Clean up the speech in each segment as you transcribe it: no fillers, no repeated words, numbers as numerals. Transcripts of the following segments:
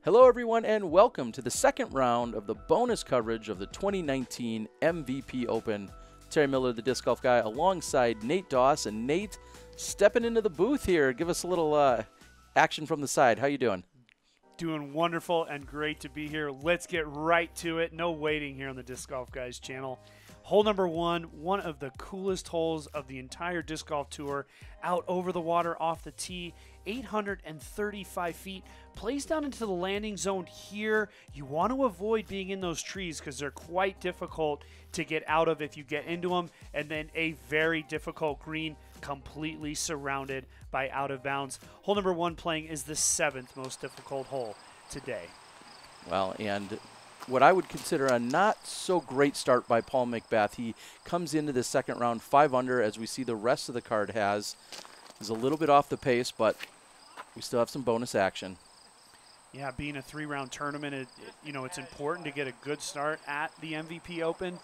Hello everyone and welcome to the second round of the bonus coverage of the 2019 MVP Open. Terry Miller, the disc golf guy, alongside Nate Doss. And Nate, stepping into the booth here. Give us a little action from the side. How you doing? Doing wonderful and great to be here. Let's get right to it. No waiting here on the Disc Golf Guys channel. Hole number one of the coolest holes of the entire disc golf tour. Out over the water off the tee, 835 feet. Plays down into the landing zone here. You want to avoid being in those trees because they're quite difficult to get out of if you get into them. And then a very difficult green, completely surrounded by out of bounds. Hole number one playing is the 7th most difficult hole today. Well, and what I would consider a not so great start by Paul McBeth. He comes into the second round 5 under, as we see the rest of the card has. He's a little bit off the pace, but we still have some bonus action. Yeah, being a 3-round tournament, it's important to get a good start at the MVP Open,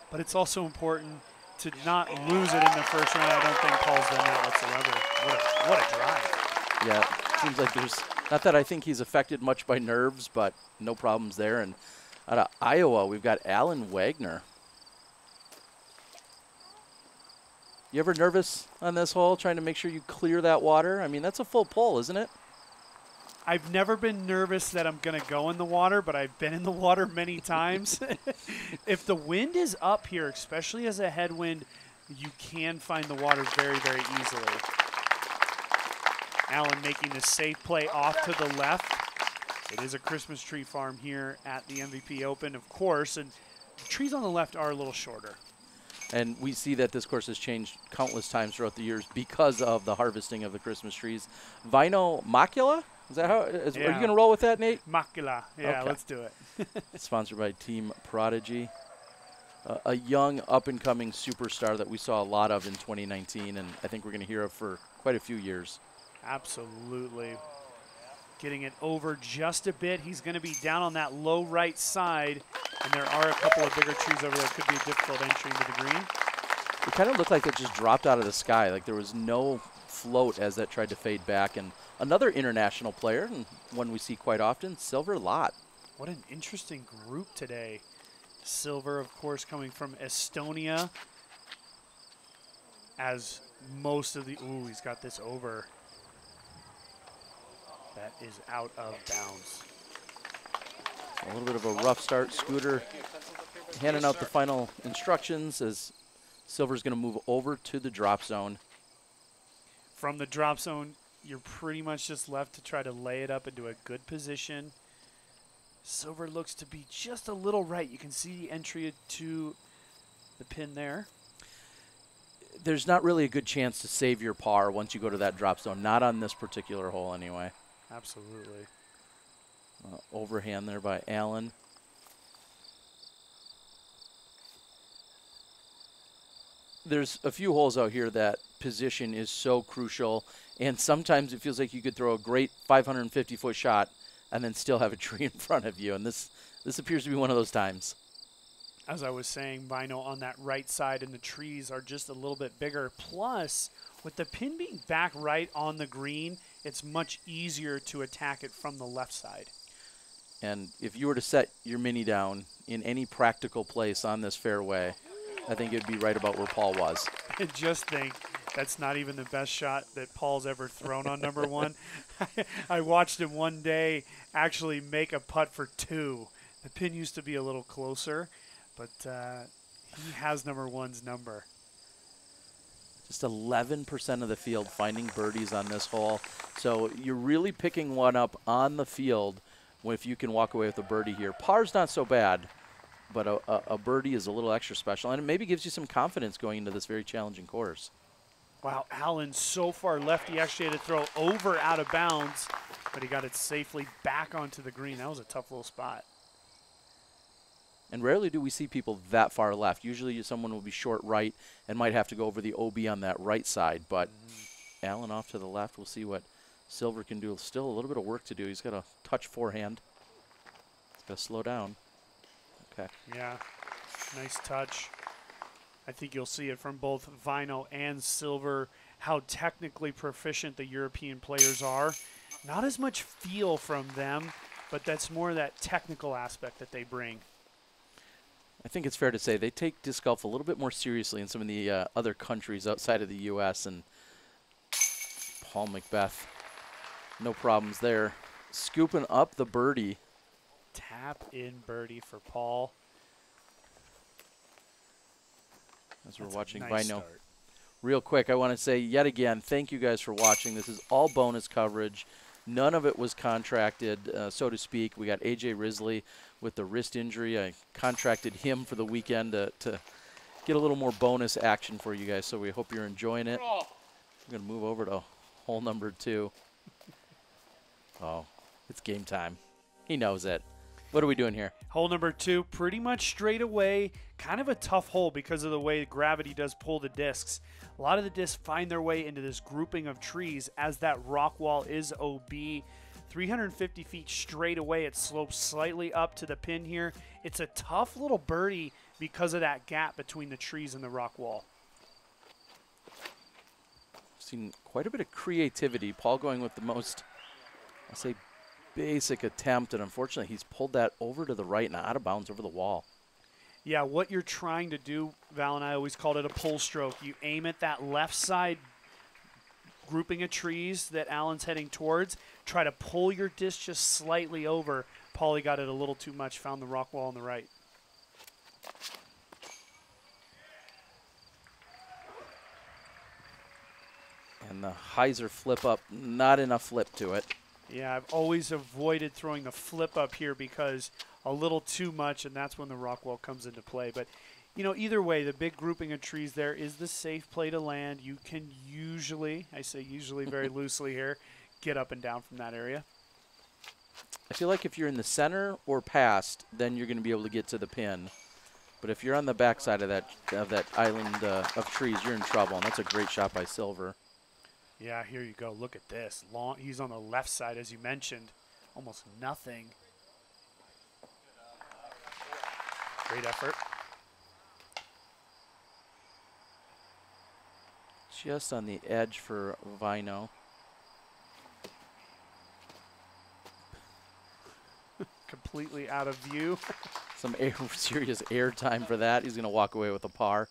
but it's also important to not lose it in the first round. I don't think Paul's done that whatsoever. What a drive. Yeah, it seems like there's, not that I think he's affected much by nerves, but no problems there. And out of Iowa, we've got Wagner. You ever nervous on this hole, trying to make sure you clear that water? I mean, that's a full pull, isn't it? I've never been nervous that I'm going to go in the water, but I've been in the water many times. If the wind is up here, especially as a headwind, you can find the water very, very easily. Allen making the safe play off to the left. It is a Christmas tree farm here at the MVP Open, of course, and the trees on the left are a little shorter. And we see that this course has changed countless times throughout the years because of the harvesting of the Christmas trees. Vaino Makela? Is that how? Yeah. Are you going to roll with that, Nate? Makela. Yeah, okay. Let's do it. Sponsored by Team Prodigy. A young, up-and-coming superstar that we saw a lot of in 2019, and I think we're going to hear of for quite a few years. Absolutely. Getting it over just a bit. He's going to be down on that low right side, and there are a couple of bigger trees over there. Could be a difficult entry into the green. It kind of looked like it just dropped out of the sky, like there was no float as that tried to fade back. And another international player, and one we see quite often, Silver Latt. What an interesting group today. Silver, of course, coming from Estonia, as most of the, ooh, he's got this over. That is out of bounds. A little bit of a rough start. Scooter handing out the final instructions as Silver's going to move over to the drop zone. From the drop zone, you're pretty much just left to try to lay it up into a good position. Silver looks to be just a little right. You can see the entry to the pin there. There's not really a good chance to save your par once you go to that drop zone. Not on this particular hole anyway. Absolutely. Overhand there by Allen. There's a few holes out here that position is so crucial, and sometimes it feels like you could throw a great 550-foot shot and then still have a tree in front of you, and this appears to be one of those times. As I was saying, Vaino on that right side, and the trees are just a little bit bigger. Plus, with the pin being back right on the green, it's much easier to attack it from the left side. And if you were to set your mini down in any practical place on this fairway, I think it'd be right about where Paul was. Just think, that's not even the best shot that Paul's ever thrown on number one. I watched him one day actually make a putt for 2. The pin used to be a little closer, but he has number one's number. Just 11% of the field finding birdies on this hole. So you're really picking one up on the field if you can walk away with a birdie here. Par's not so bad, but a birdie is a little extra special, and it maybe gives you some confidence going into this very challenging course. Wow, Allen so far left. He actually had to throw over out of bounds, but he got it safely back onto the green. That was a tough little spot. And rarely do we see people that far left. Usually someone will be short right and might have to go over the OB on that right side. But Allen off to the left. We'll see what Silver can do. Still a little bit of work to do. He's got a touch forehand. He's got to slow down. Okay. Yeah, nice touch. I think you'll see it from both Vaino and Silver, how technically proficient the European players are. Not as much feel from them, but that's more that technical aspect that they bring. I think it's fair to say they take disc golf a little bit more seriously in some of the other countries outside of the U.S. And Paul McBeth, no problems there. Scooping up the birdie. Tap in birdie for Paul. As we're watching nice Vaino. start. Real quick, I want to say yet again, thank you guys for watching. This is all bonus coverage. None of it was contracted, so to speak. We got AJ Risley with the wrist injury. I contracted him for the weekend to get a little more bonus action for you guys, so we hope you're enjoying it. We're going to move over to hole number 2. Oh, it's game time. He knows it. What are we doing here? Hole number 2, pretty much straight away. Kind of a tough hole because of the way gravity does pull the discs. A lot of the discs find their way into this grouping of trees as that rock wall is OB. 350 feet straight away. It slopes slightly up to the pin here. It's a tough little birdie because of that gap between the trees and the rock wall. Seen quite a bit of creativity. Paul going with the most, I'll say, basic attempt, and unfortunately he's pulled that over to the right and out of bounds over the wall. Yeah, what you're trying to do, Val and I always called it a pull stroke. You aim at that left side grouping of trees that Alan's heading towards. Try to pull your disc just slightly over. Paulie got it a little too much, found the rock wall on the right. And the hyzer flip up, not enough flip to it. Yeah, I've always avoided throwing the flip up here because a little too much, and that's when the rock wall comes into play. But, you know, either way, the big grouping of trees there is the safe play to land. You can usually, I say usually very loosely here, get up and down from that area. I feel like if you're in the center or past, then you're going to be able to get to the pin. But if you're on the backside of that island of trees, you're in trouble, and that's a great shot by Silver. Yeah, here you go. Look at this. Long. He's on the left side, as you mentioned. Almost nothing. Great effort. Just on the edge for Vaino. Completely out of view. Some serious air time for that. He's going to walk away with a par.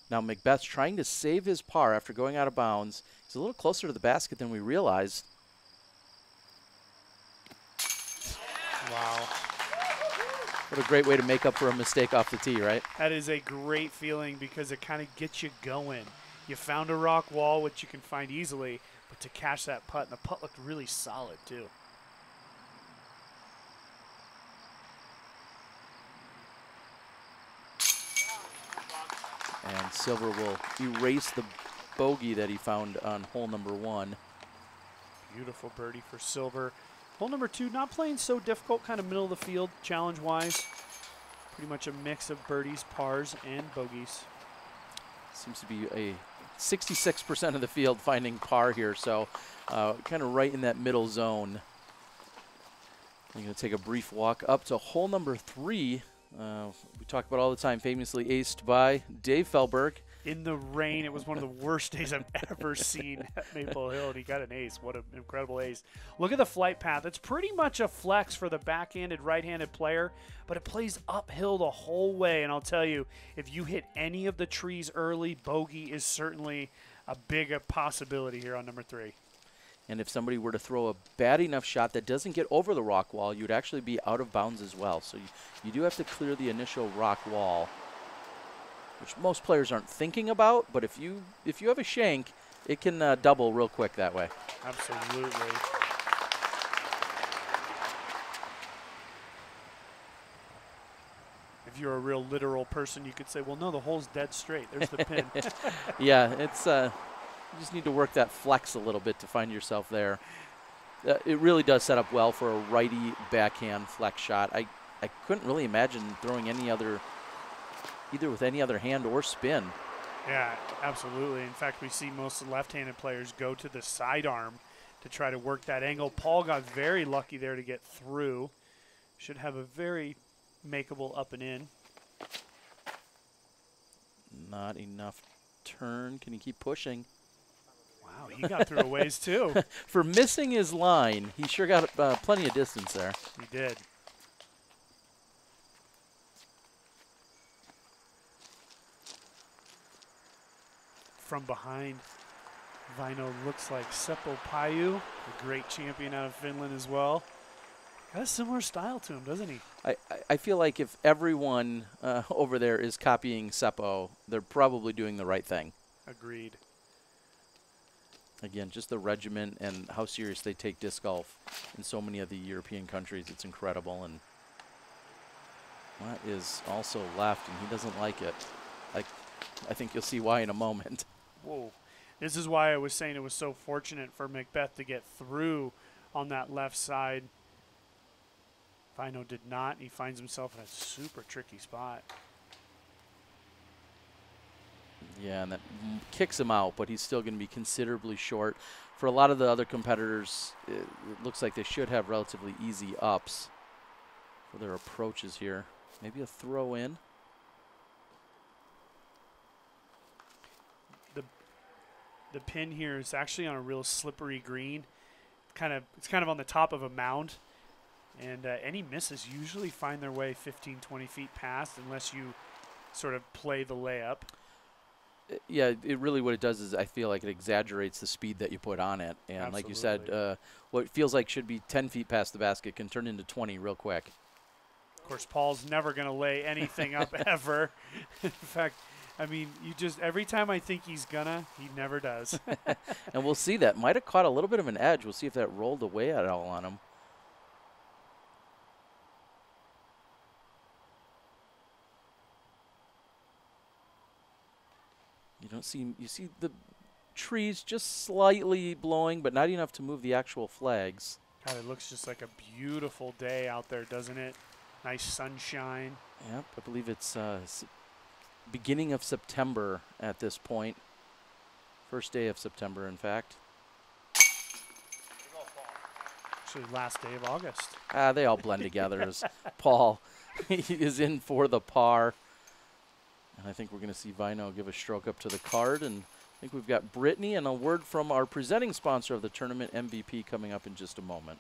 Now McBeth's trying to save his par after going out of bounds. He's a little closer to the basket than we realized. Wow. What a great way to make up for a mistake off the tee, right? That is a great feeling because it kind of gets you going. You found a rock wall, which you can find easily, but to catch that putt, and the putt looked really solid too. And Silver will erase the bogey that he found on hole number 1. Beautiful birdie for Silver. Hole number 2, not playing so difficult, kind of middle of the field challenge-wise. Pretty much a mix of birdies, pars, and bogeys. Seems to be a 66% of the field finding par here, so kind of right in that middle zone. I'm going to take a brief walk up to hole number 3. We talk about all the time, famously aced by Dave Felberg. In the rain, it was one of the worst days I've ever seen at Maple Hill, and he got an ace. What an incredible ace. Look at the flight path. It's pretty much a flex for the backhanded, right-handed player, but it plays uphill the whole way, and I'll tell you, if you hit any of the trees early, bogey is certainly a big possibility here on number 3. And if somebody were to throw a bad enough shot that doesn't get over the rock wall, you'd actually be out of bounds as well. So you do have to clear the initial rock wall, which most players aren't thinking about. But if you have a shank, it can double real quick that way. Absolutely. If you're a real literal person, you could say, well, no, the hole's dead straight. There's the pin. Yeah, it's you just need to work that flex a little bit to find yourself there. It really does set up well for a righty backhand flex shot. I couldn't really imagine throwing any other, either with any other hand or spin. Yeah, absolutely. In fact, we see most left-handed players go to the sidearm to try to work that angle. Paul got very lucky there to get through. Should have a very makeable up and in. Not enough turn. Can you keep pushing? Wow, he got through a ways too. For missing his line, he sure got plenty of distance there. He did. From behind, Vaino looks like Seppo Paju, a great champion out of Finland as well. Got a similar style to him, doesn't he? I feel like if everyone over there is copying Seppo, they're probably doing the right thing. Agreed. Again, just the regiment and how serious they take disc golf in so many of the European countries. It's incredible. And Latt is also left, and he doesn't like it. I think you'll see why in a moment. Whoa. This is why I was saying it was so fortunate for McBeth to get through on that left side. Vaino did not. He finds himself in a super tricky spot. Yeah, and that kicks him out, but he's still going to be considerably short. For a lot of the other competitors, it looks like they should have relatively easy ups for their approaches here. Maybe a throw in. The pin here is actually on a real slippery green. It's kind of on the top of a mound. And any misses usually find their way 15, 20 feet past unless you sort of play the layup. Yeah, it really what it does is I feel like it exaggerates the speed that you put on it. And Absolutely. like you said, what feels like should be 10 feet past the basket can turn into 20 real quick. Of course, Paul's never going to lay anything up ever. In fact, I mean, every time I think he's gonna, he never does. And we'll see that. Might have caught a little bit of an edge. We'll see if that rolled away at all on him. You see the trees just slightly blowing, but not enough to move the actual flags. God, it looks just like a beautiful day out there, doesn't it? Nice sunshine. Yep, I believe it's beginning of September at this point. First day of September, in fact. Actually, last day of August. They all blend together as Paul is in for the par. And I think we're going to see Vaino give a stroke up to the card. And I think we've got Brittany and a word from our presenting sponsor of the tournament, MVP, coming up in just a moment.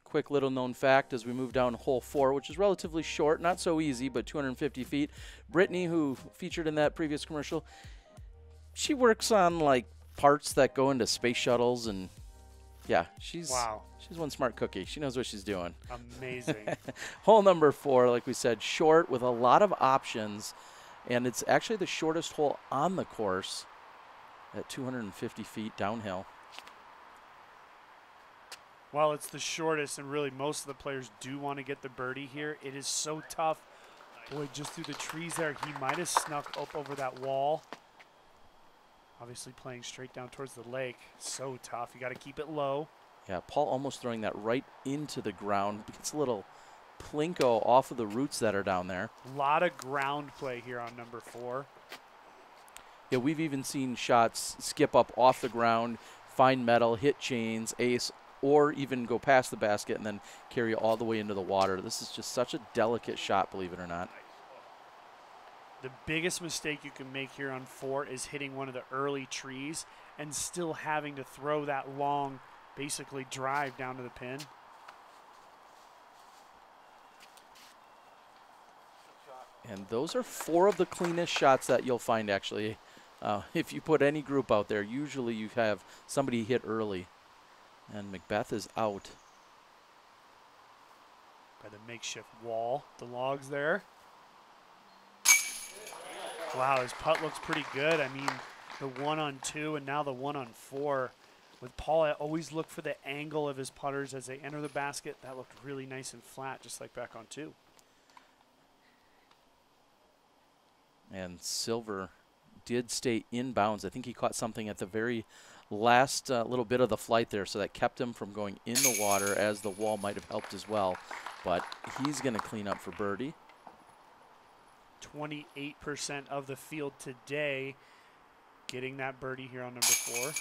Quick little known fact as we move down hole 4, which is relatively short, not so easy, but 250 feet. Brittany, who featured in that previous commercial, she works on like parts that go into space shuttles, and yeah, she's one smart cookie. She knows what she's doing. Amazing. Hole number 4, like we said, short with a lot of options, and it's actually the shortest hole on the course at 250 feet downhill. While it's the shortest, and really most of the players do want to get the birdie here, it is so tough. Boy, just through the trees there, he might have snuck up over that wall. Obviously playing straight down towards the lake. So tough. You got to keep it low. Yeah, Paul almost throwing that right into the ground. Gets a little plinko off of the roots that are down there. A lot of ground play here on number 4. Yeah, we've even seen shots skip up off the ground, find metal, hit chains, ace, or even go past the basket and then carry all the way into the water. This is just such a delicate shot, believe it or not. The biggest mistake you can make here on 4 is hitting one of the early trees and still having to throw that long, basically drive down to the pin. And those are 4 of the cleanest shots that you'll find, actually. If you put any group out there, usually you have somebody hit early. And McBeth is out. By the makeshift wall, the logs there. Wow, his putt looks pretty good. I mean, the 1 on 2 and now the 1 on 4. With Paul, I always look for the angle of his putters as they enter the basket. That looked really nice and flat, just like back on 2. And Silver did stay in bounds. I think he caught something at the very last little bit of the flight there, so that kept him from going in the water, as the wall might have helped as well. But he's going to clean up for birdie. 28% of the field today getting that birdie here on number 4.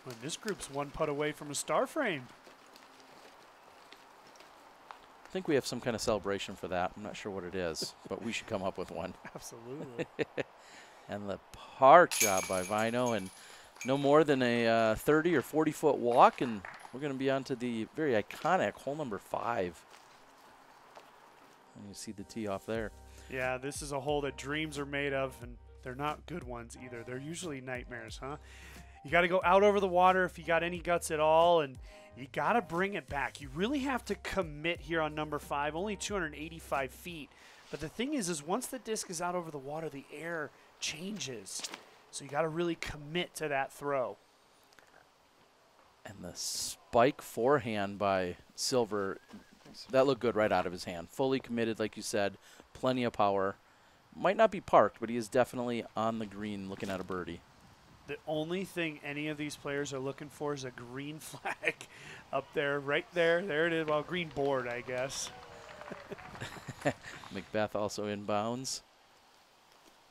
And this group's 1 putt away from a star frame. I think we have some kind of celebration for that. I'm not sure what it is, but we should come up with one. Absolutely. And the park job by Vaino, and no more than a 30 or 40-foot walk, and we're going to be on to the very iconic hole number 5. And you see the tee off there. Yeah, this is a hole that dreams are made of, and they're not good ones either. They're usually nightmares, huh? You got to go out over the water if you got any guts at all, and you got to bring it back. You really have to commit here on number 5, only 285 feet. But the thing is once the disc is out over the water, the air changes. So you got to really commit to that throw. And the spike forehand by Silver, that looked good right out of his hand. Fully committed, like you said, plenty of power. Might not be parked, but he is definitely on the green looking at a birdie. The only thing any of these players are looking for is a green flag up there, right there. There it is. Well, green board, I guess. McBeth also inbounds.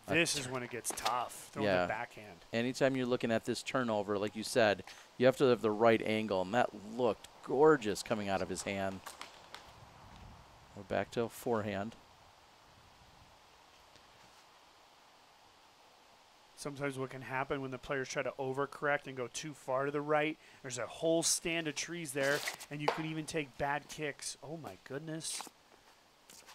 This is when it gets tough, throwing Yeah. the backhand. Anytime you're looking at this turnover, like you said, you have to have the right angle, and that looked gorgeous coming out of his hand. We're back to a forehand. Sometimes what can happen when the players try to overcorrect and go too far to the right, there's a whole stand of trees there, and you can even take bad kicks. Oh, my goodness.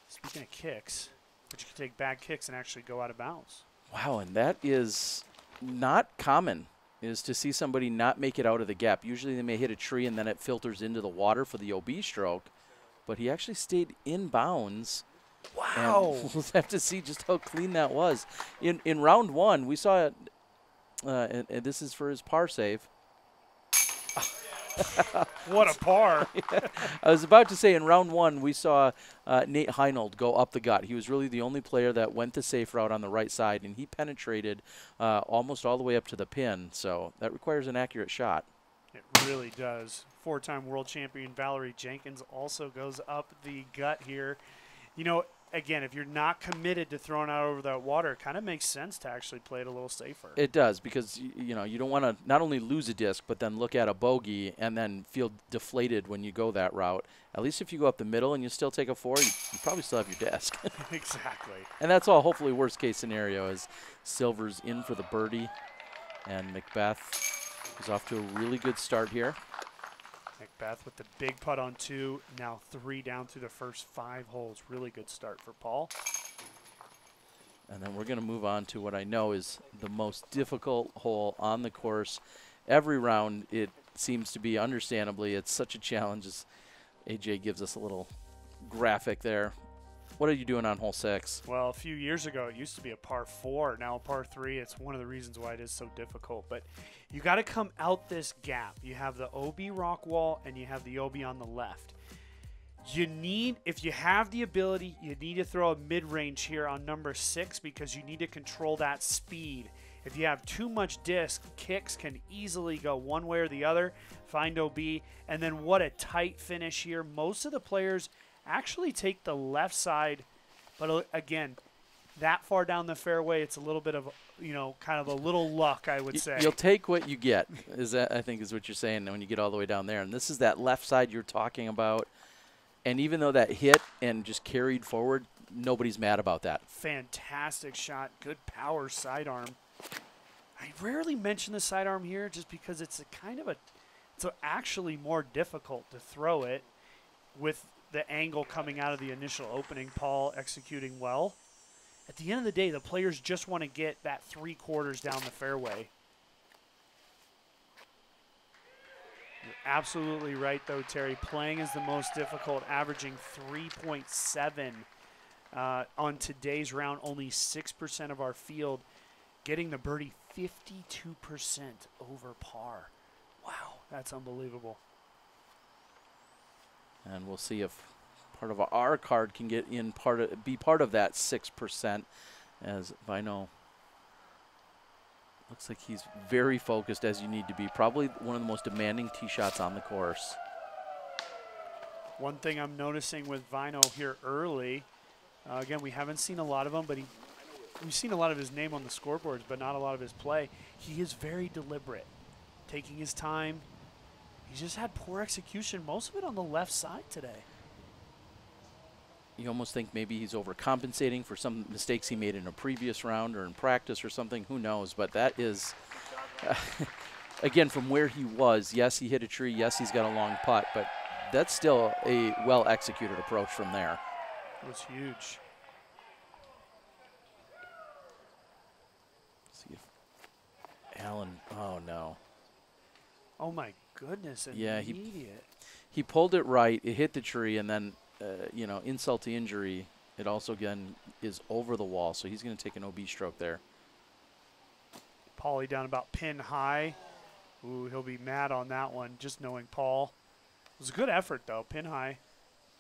Speaking of kicks, but you can take bad kicks and actually go out of bounds. Wow, and that is not common, is to see somebody not make it out of the gap. Usually they may hit a tree and then it filters into the water for the OB stroke, but he actually stayed in bounds. Wow. And we'll have to see just how clean that was. In round 1, we saw it, and this is for his par save. What a par. Yeah. I was about to say, in round 1, we saw Nate Heinold go up the gut. He was really the only player that went the safe route on the right side, and he penetrated almost all the way up to the pin. So that requires an accurate shot. It really does. 4-time world champion Valerie Jenkins also goes up the gut here. You know, again, if you're not committed to throwing out over that water, it kind of makes sense to actually play it a little safer. It does, because you know, you don't want to not only lose a disc, but then look at a bogey and then feel deflated when you go that route. At least if you go up the middle and you still take a 4, you probably still have your disc. Exactly. And that's all hopefully worst case scenario, is Silver's in for the birdie, and McBeth is off to a really good start here. McBeth with the big putt on 2, now 3 down through the first 5 holes. Really good start for Paul. And then we're going to move on to what I know is the most difficult hole on the course. Every round it seems to be, understandably, it's such a challenge, as AJ gives us a little graphic there. What are you doing on hole 6? Well, a few years ago, it used to be a par 4. Now a par 3. It's one of the reasons why it is so difficult. But you got to come out this gap. You have the OB rock wall, and you have the OB on the left. You need, if you have the ability, you need to throw a mid-range here on number 6, because you need to control that speed. If you have too much disc, kicks can easily go one way or the other. Find OB. And then what a tight finish here. Most of the players actually take the left side, but again, that far down the fairway, it's a little bit of, you know, kind of a little luck, I would say. You'll take what you get, is that, I think, is what you're saying when you get all the way down there. And this is that left side you're talking about. And even though that hit and just carried forward, nobody's mad about that. Fantastic shot. Good power sidearm. I rarely mention the sidearm here just because it's a kind of it's actually more difficult to throw it with the angle coming out of the initial opening. Paul executing well. At the end of the day, the players just want to get that 3/4 down the fairway. You're absolutely right, though, Terry. Playing is the most difficult, averaging 3.7 on today's round. Only 6% of our field getting the birdie, 52% over par. Wow, that's unbelievable. And we'll see if part of our card can get in be part of that 6%, as Vaino looks like he's very focused, as you need to be. Probably one of the most demanding tee shots on the course. One thing I'm noticing with Vaino here early, again, we haven't seen a lot of him, but we've seen a lot of his name on the scoreboards, but not a lot of his play. He is very deliberate, taking his time. He's just had poor execution, most of it on the left side today. You almost think maybe he's overcompensating for some mistakes he made in a previous round or in practice or something. Who knows? But that is, again, from where he was, yes, he hit a tree. Yes, he's got a long putt, but that's still a well-executed approach from there. It was huge. Let's see if Alan, oh no. Oh my goodness, yeah, immediate. He pulled it right, it hit the tree, and then, you know, insult to injury, it also, again, is over the wall, so he's going to take an OB stroke there. Paulie down about pin high. Ooh, he'll be mad on that one, just knowing Paul. It was a good effort, though, pin high.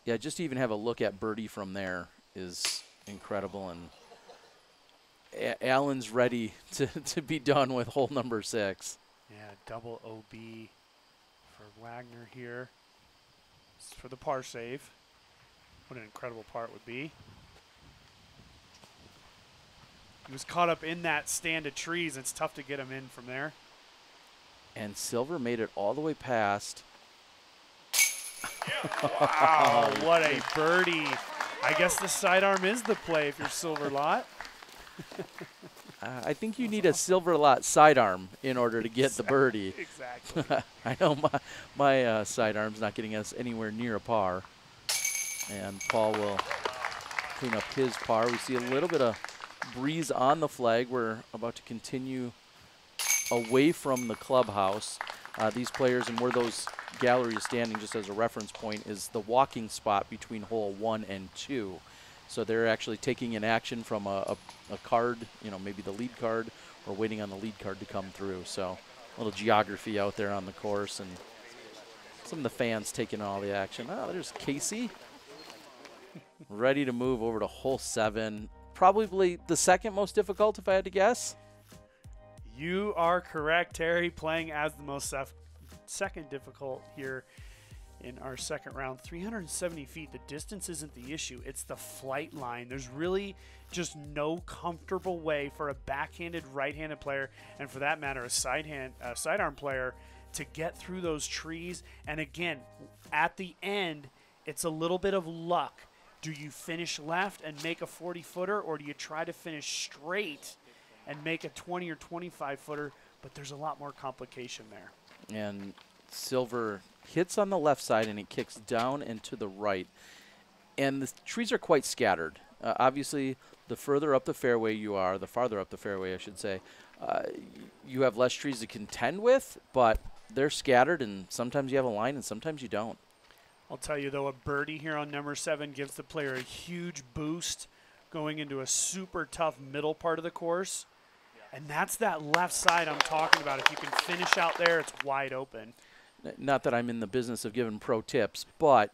Yeah, just to even have a look at birdie from there is incredible, and Alan's ready to be done with hole number 6. Yeah, double OB for Wagner here. It's for the par save. What an incredible part would be. He was caught up in that stand of trees. It's tough to get him in from there. And Silver made it all the way past. Wow, what a birdie. I guess the sidearm is the play if you're Silver Latt. I think you need a Silver Latt sidearm in order to get the birdie. Exactly. I know my sidearm's not getting us anywhere near a par. And Paul will clean up his par. We see a little bit of breeze on the flag. We're about to continue away from the clubhouse. These players, and where those gallery is standing, just as a reference point, is the walking spot between hole 1 and 2. So they're actually taking an action from a card, you know, maybe the lead card, or waiting on the lead card to come through. So a little geography out there on the course, and some of the fans taking all the action. Oh, there's Casey. Ready to move over to hole 7. Probably the second most difficult, if I had to guess. You are correct, Terry, playing as the most second difficult here in our second round. 370 feet. The distance isn't the issue. It's the flight line. There's really just no comfortable way for a backhanded right-handed player, and for that matter, a sidearm player, to get through those trees. And again, at the end, it's a little bit of luck. Do you finish left and make a 40-footer, or do you try to finish straight and make a 20 or 25-footer? But there's a lot more complication there. And Silver hits on the left side, and it kicks down and to the right. And the trees are quite scattered. Obviously, the further up the fairway you are, the farther up the fairway, I should say, you have less trees to contend with, but they're scattered, and sometimes you have a line and sometimes you don't. I'll tell you, though, a birdie here on number 7 gives the player a huge boost going into a super tough middle part of the course. And that's that left side I'm talking about. If you can finish out there, it's wide open. Not that I'm in the business of giving pro tips, but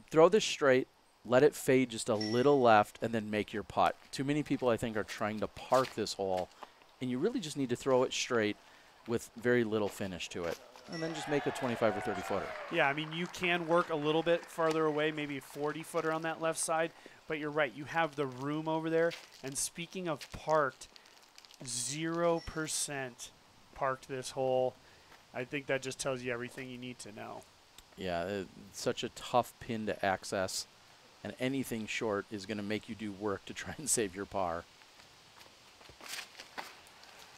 throw this straight, let it fade just a little left, and then make your putt. Too many people, I think, are trying to park this hole, and you really just need to throw it straight with very little finish to it, and then just make a 25 or 30-footer. Yeah, I mean, you can work a little bit farther away, maybe a 40-footer on that left side, but you're right. You have the room over there. And speaking of parked, 0% parked this hole. I think that just tells you everything you need to know. Yeah, it's such a tough pin to access, and anything short is going to make you do work to try and save your par.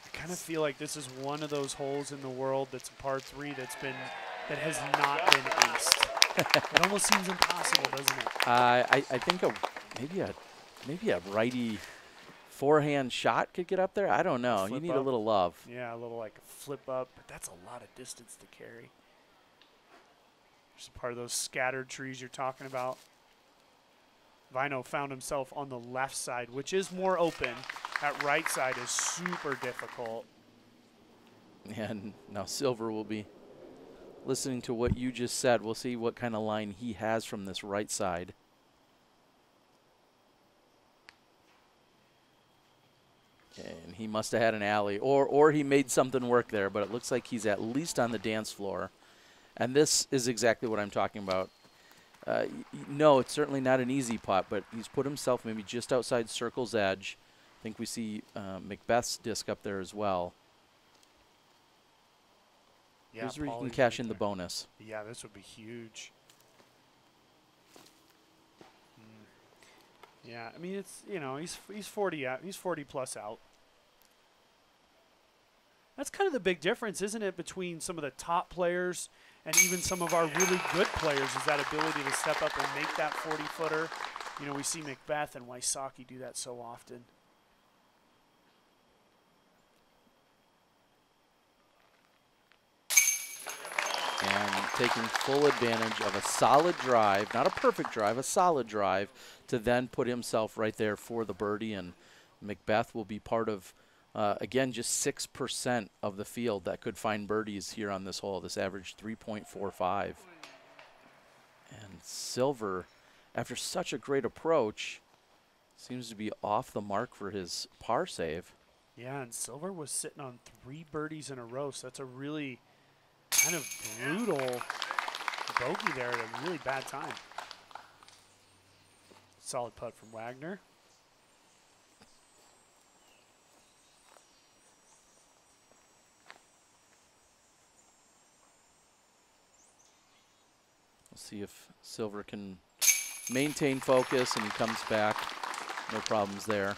I kind of feel like this is one of those holes in the world that's a par 3 that has not been aced. It almost seems impossible, doesn't it? I think maybe a righty forehand shot could get up there. I don't know. You need a little love. Yeah, a little like a flip up, but that's a lot of distance to carry. There's a part of those scattered trees you're talking about. Vaino found himself on the left side, which is more open. That right side is super difficult. And now Silver will be listening to what you just said. We'll see what kind of line he has from this right side. And he must have had an alley, or he made something work there, but it looks like he's at least on the dance floor. And this is exactly what I'm talking about. No, it's certainly not an easy putt, but he's put himself maybe just outside circle's edge. I think we see McBeth's disc up there as well. Yeah, Here's where you can Paulie's cash right in the there. bonus. Yeah, this would be huge. Yeah, I mean, it's, you know, he's 40 out. He's 40 plus out. That's kind of the big difference, isn't it, between some of the top players and even some of our really good players, is that ability to step up and make that 40-footer. You know, we see McBeth and Wysocki do that so often. And taking full advantage of a solid drive, not a perfect drive, a solid drive, to then put himself right there for the birdie. And McBeth will be part of, again, just 6% of the field that could find birdies here on this hole. This average 3.45. And Silver, after such a great approach, seems to be off the mark for his par save. Yeah, and Silver was sitting on 3 birdies in a row, so that's a really kind of brutal bogey there at a really bad time. Solid putt from Wagner. We'll see if Silver can maintain focus and he comes back. No problems there.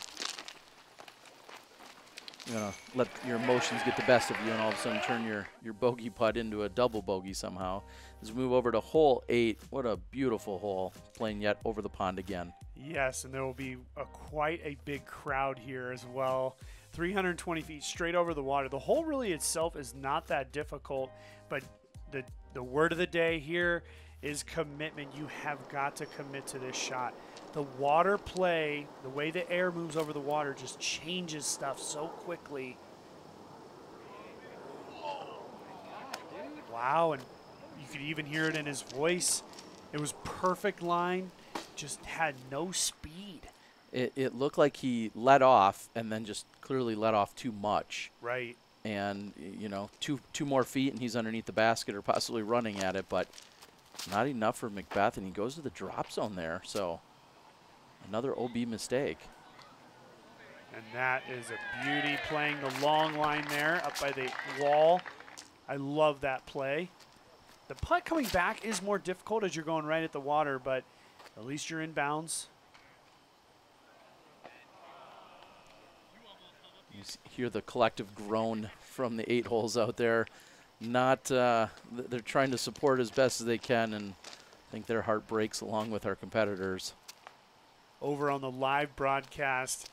You're going to let your emotions get the best of you and all of a sudden turn your bogey putt into a double bogey somehow. As we move over to hole 8, what a beautiful hole, playing yet over the pond again. Yes, and there will be quite a big crowd here as well. 320 feet straight over the water. The hole really itself is not that difficult, but the word of the day here is commitment. You have got to commit to this shot. The water play, the way the air moves over the water, just changes stuff so quickly. Wow, and you could even hear it in his voice. It was perfect line, just had no speed. It looked like he let off and then just clearly let off too much. Right. And, you know, two more feet and he's underneath the basket or possibly running at it, but not enough for McBeth, and he goes to the drop zone there. So another OB mistake. And that is a beauty, playing the long line there up by the wall. I love that play. The putt coming back is more difficult as you're going right at the water, but at least you're in bounds. You hear the collective groan from the 8 holes out there. Not, they're trying to support as best as they can, and I think their heart breaks along with our competitors. Over on the live broadcast,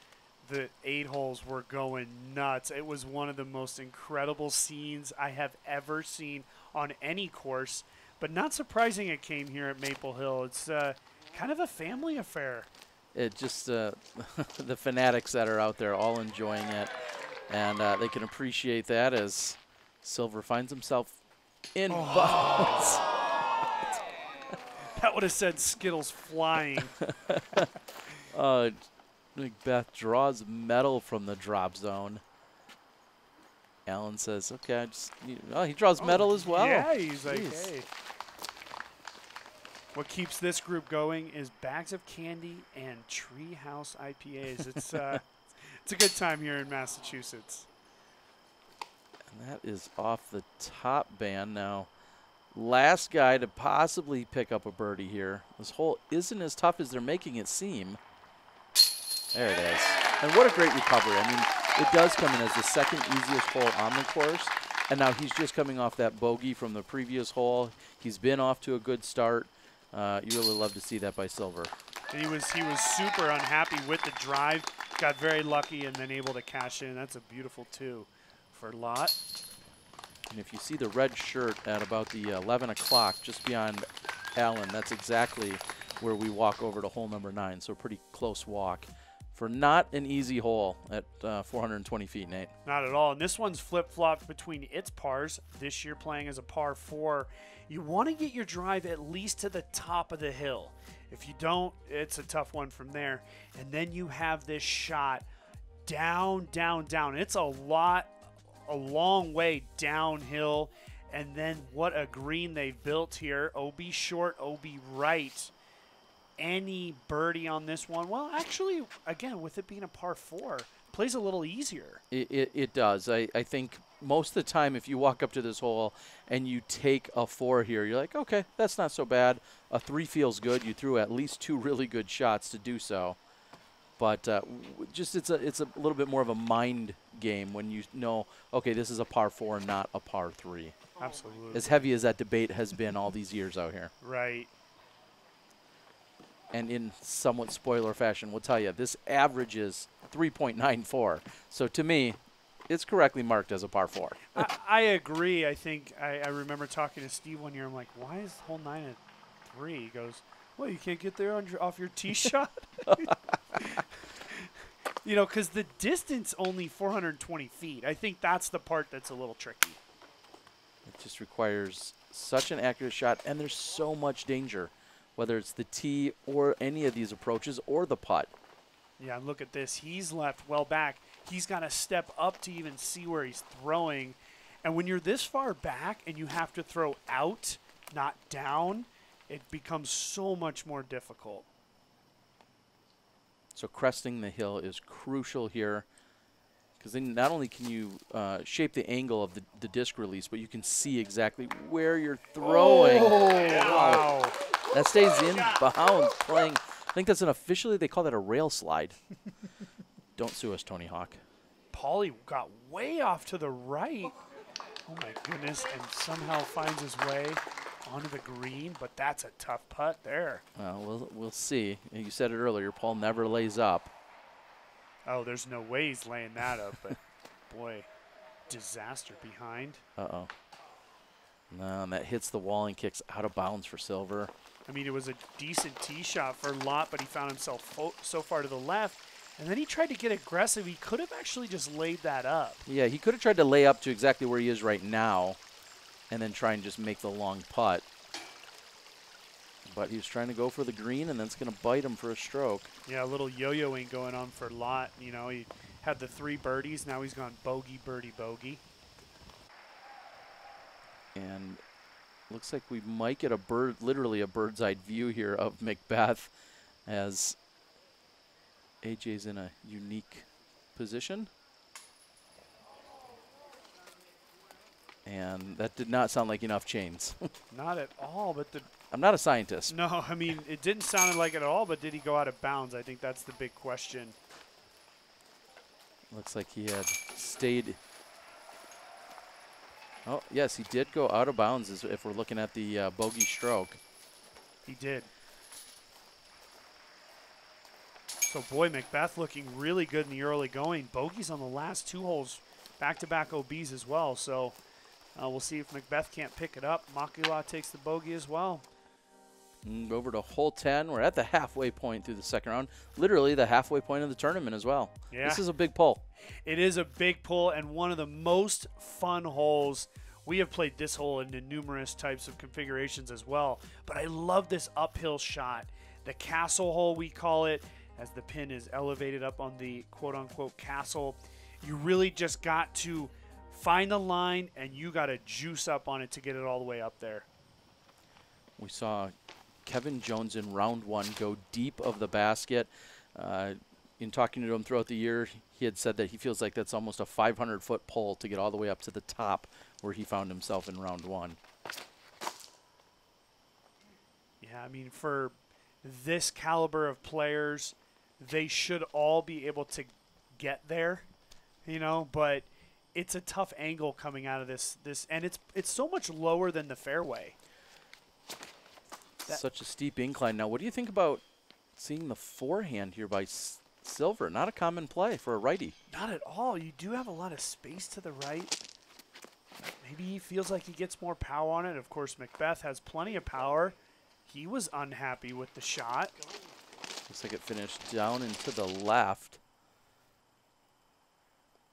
the 8 holes were going nuts. It was one of the most incredible scenes I have ever seen on any course, but not surprising it came here at Maple Hill. It's kind of a family affair. It just, the fanatics that are out there all enjoying it, and they can appreciate that as Silver finds himself in bounds. That would have said Skittles flying. McBeth draws metal from the drop zone. Allen says, okay, he draws metal as well. Yeah, he's like, Jeez. hey. What keeps this group going is bags of candy and Treehouse IPAs. It's it's a good time here in Massachusetts. And that is off the top band now. Last guy to possibly pick up a birdie here. This hole isn't as tough as they're making it seem. There it is. And what a great recovery. I mean, it does come in as the second easiest hole on the course. And now he's just coming off that bogey from the previous hole. He's been off to a good start. You really love to see that by Silver. And he was super unhappy with the drive. Got very lucky and then able to cash in. That's a beautiful 2 for Latt. And if you see the red shirt at about the 11 o'clock, just beyond Allen, that's exactly where we walk over to hole number 9. So a pretty close walk for not an easy hole at 420 feet, Nate. Not at all. And this one's flip-flopped between its pars. This year playing as a par 4. You want to get your drive at least to the top of the hill. If you don't, it's a tough one from there. And then you have this shot down, down, down. It's a long way downhill. And then what a green they've built here. OB short, OB right. Any birdie on this one? Well, actually, again, with it being a par 4, plays a little easier. It does. I think most of the time if you walk up to this hole and you take a 4 here, you're like, okay, that's not so bad. A 3 feels good. You threw at least 2 really good shots to do so. But just it's a little bit more of a mind game when you know, okay, this is a par 4, not a par 3. Absolutely. As heavy as that debate has been all these years out here. Right. And in somewhat spoiler fashion, we'll tell you, this averages 3.94. So to me, it's correctly marked as a par 4. I agree. I think I remember talking to Steve one year. I'm like, why is hole 9 at 3? He goes, well, you can't get there off your tee shot? You know, because the distance only 420 feet. I think that's the part that's a little tricky. It just requires such an accurate shot, and there's so much danger, whether it's the tee or any of these approaches or the putt. Yeah, and look at this. He's left well back. He's got to step up to even see where he's throwing. And when you're this far back and you have to throw out, not down, it becomes so much more difficult. So cresting the hill is crucial here, because then not only can you shape the angle of the disc release, but you can see exactly where you're throwing. Oh, wow. That stays in bounds playing. I think that's officially, they call that a rail slide. Don't sue us, Tony Hawk. Paulie got way off to the right. Oh, my goodness, and somehow finds his way onto the green, but that's a tough putt there. Well, we'll see. You said it earlier, Paul never lays up. Oh, there's no way he's laying that up, but boy, disaster behind. Uh-oh. No, and that hits the wall and kicks out of bounds for Silver. I mean, it was a decent tee shot for Latt, but he found himself so far to the left. And then he tried to get aggressive. He could have actually just laid that up. Yeah, he could have tried to lay up to exactly where he is right now and then try and just make the long putt. But he was trying to go for the green, and that's going to bite him for a stroke. Yeah, a little yo-yoing going on for Latt. You know, he had the 3 birdies. Now he's gone bogey, birdie, bogey. And looks like we might get literally a bird's eye view here of McBeth, as AJ's in a unique position. And that did not sound like enough chains. Not at all, but I'm not a scientist. no, I mean, it didn't sound like it at all, but did he go out of bounds? I think that's the big question. Looks like he had stayed. Oh, yes, he did go out of bounds if we're looking at the bogey stroke. He did. So, boy, McBeth looking really good in the early going. Bogeys on the last 2 holes, back-to-back OBs as well. So, we'll see if McBeth can't pick it up. Makela takes the bogey as well. Over to hole 10. We're at the halfway point through the second round. Literally the halfway point of the tournament as well. Yeah. This is a big pull. It is a big pull and one of the most fun holes. We have played this hole into numerous types of configurations as well. But I love this uphill shot. The castle hole, we call it, as the pin is elevated up on the quote-unquote castle. You really just got to find the line, and you got to juice up on it to get it all the way up there. We saw Kevin Jones in round 1 go deep of the basket. In talking to him throughout the year, he had said that he feels like that's almost a 500-foot pull to get all the way up to the top where he found himself in round 1. Yeah, I mean, for this caliber of players, they should all be able to get there, you know, but it's a tough angle coming out of this and it's so much lower than the fairway. Such a steep incline. Now, what do you think about seeing the forehand here by Silver? Not a common play for a righty. Not at all. You do have a lot of space to the right. Maybe he feels like he gets more power on it. Of course, McBeth has plenty of power. He was unhappy with the shot. Looks like it finished down and to the left.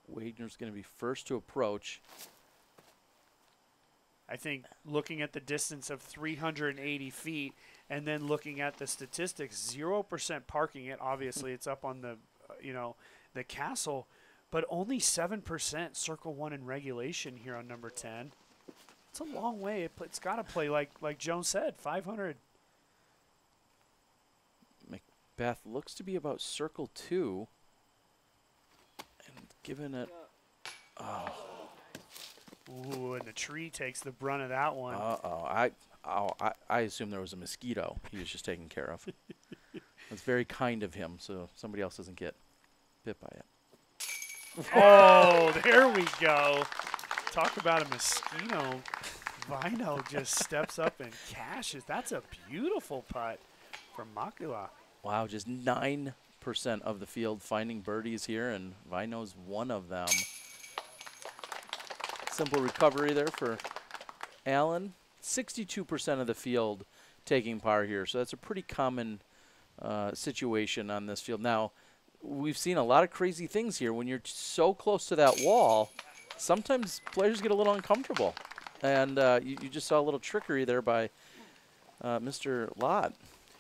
Wagner's going to be first to approach. I think looking at the distance of 380 feet and then looking at the statistics, 0% parking it. Obviously, it's up on the, the castle. but only 7% circle 1 in regulation here on number 10. It's a long way. It's got to play like Jones said, 500. McBeth looks to be about circle 2. And giving it... Oh. Ooh, and the tree takes the brunt of that one. I assume there was a mosquito he was just taking care of. That's very kind of him, so somebody else doesn't get bit by it. Oh, there we go. Talk about a mosquito. Vaino just steps up and cashes. That's a beautiful putt from Makela. Wow, just 9% of the field finding birdies here, and Vaino's one of them. Simple recovery there for Allen. 62% of the field taking par here, so that's a pretty common situation on this field. Now, we've seen a lot of crazy things here. When you're so close to that wall, sometimes players get a little uncomfortable. And you just saw a little trickery there by Mr. Latt.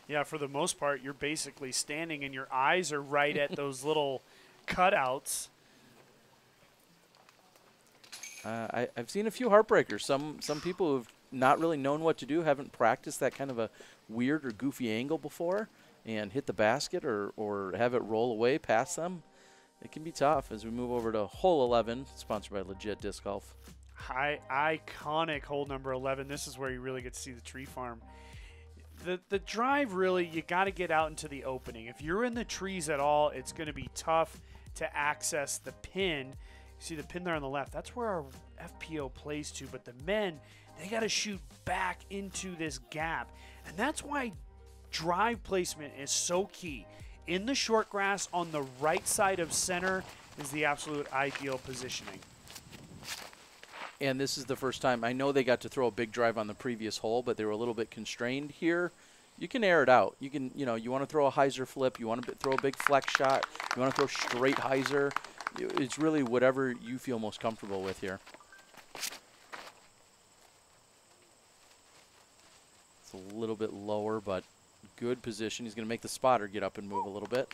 Yeah, for the most part, you're basically standing and your eyes are right at those little cutouts. I've seen a few heartbreakers. Some people who've not really known what to do, haven't practiced that kind of a weird or goofy angle before, and hit the basket or have it roll away past them. It can be tough as we move over to hole 11, sponsored by Legit Disc Golf. Iconic hole number 11. This is where you really get to see the tree farm. The drive, really, you got to get out into the opening. If you're in the trees at all, it's going to be tough to access the pin. You see the pin there on the left. That's where our FPO plays to. But the men, they got to shoot back into this gap. And that's why drive placement is so key. In the short grass on the right side of center is the absolute ideal positioning. And this is the first time. I know they got to throw a big drive on the previous hole, but they were a little bit constrained here. You can air it out. You can, you want to throw a hyzer flip. You want to throw a big flex shot. You want to throw straight hyzer. It's really whatever you feel most comfortable with here. It's a little bit lower, but good position. He's going to make the spotter get up and move a little bit.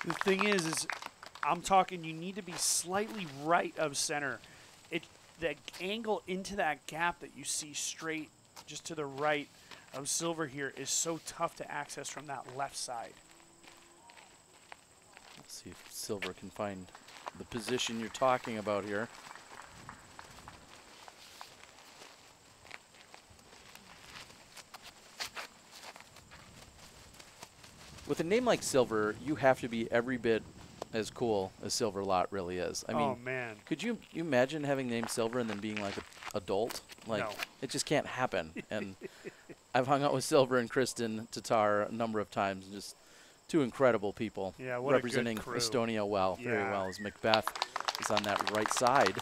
The thing is I'm talking you need to be slightly right of center. The angle into that gap that you see straight just to the right of Silver here is so tough to access from that left side. Let's see if Silver can find the position you're talking about here. With a name like Silver, you have to be every bit as cool as Silver Latt really is. I mean, oh, man. Could you imagine having named Silver and then being like an adult? Like, no. It just can't happen. And I've hung out with Silver and Kristen Tatar a number of times. Just two incredible people. Yeah, what representing a good crew. Estonia well, yeah. very well, as McBeth is on that right side.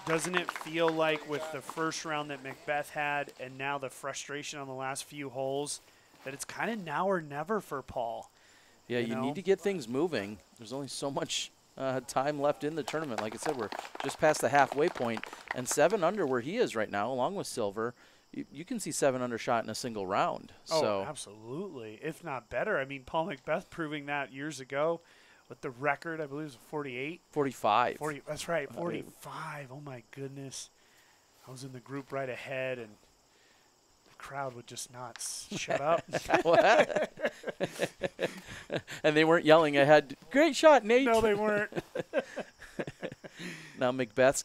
Doesn't it feel like with the first round that McBeth had and now the frustration on the last few holes that it's kind of now or never for Paul? Yeah, you need to get things moving. There's only so much time left in the tournament. Like I said, we're just past the halfway point, and 7 under where he is right now, along with Silver, you can see 7 under shot in a single round. Oh, so absolutely, if not better. I mean, Paul McBeth proving that years ago with the record, I believe it was 48? 45. 40, that's right, 45. Oh, my goodness. I was in the group right ahead, and crowd would just not shut up. And they weren't yelling ahead, great shot, Nate. No, they weren't. Now McBeth's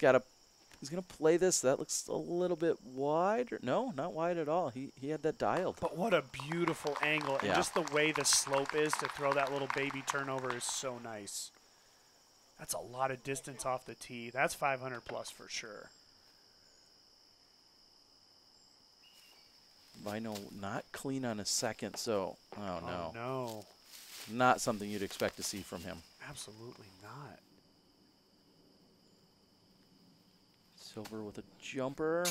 he's going to play this. That looks a little bit wide. No, not wide at all. He had that dialed. But what a beautiful angle. And just the way the slope is to throw that little baby turnover is so nice. That's a lot of distance off the tee. That's 500 plus for sure. Vaino not clean on his second, so, oh no. No. Not something you'd expect to see from him. Absolutely not. Silver with a jumper.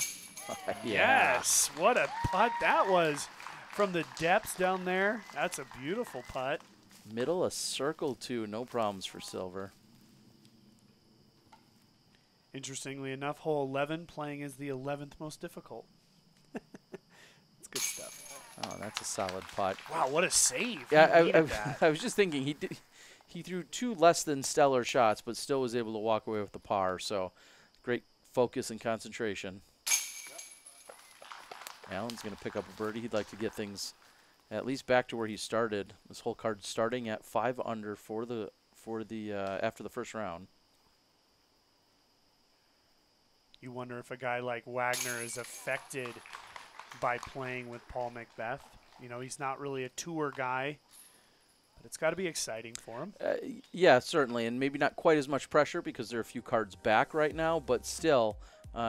Yes, what a putt that was from the depths down there. That's a beautiful putt. Middle of circle 2, no problems for Silver. Interestingly enough, hole 11 playing as the 11th most difficult. That's good stuff. Oh, that's a solid putt. Wow, what a save. Yeah, I was just thinking he threw 2 less than stellar shots, but still was able to walk away with the par. So great focus and concentration. Allen's going to pick up a birdie. He'd like to get things at least back to where he started. This whole card starting at 5 under for the after the first round. You wonder if a guy like Wagner is affected by playing with Paul McBeth. You know, he's not really a tour guy, but it's got to be exciting for him. Yeah, certainly, and maybe not quite as much pressure because they're a few cards back right now, but still,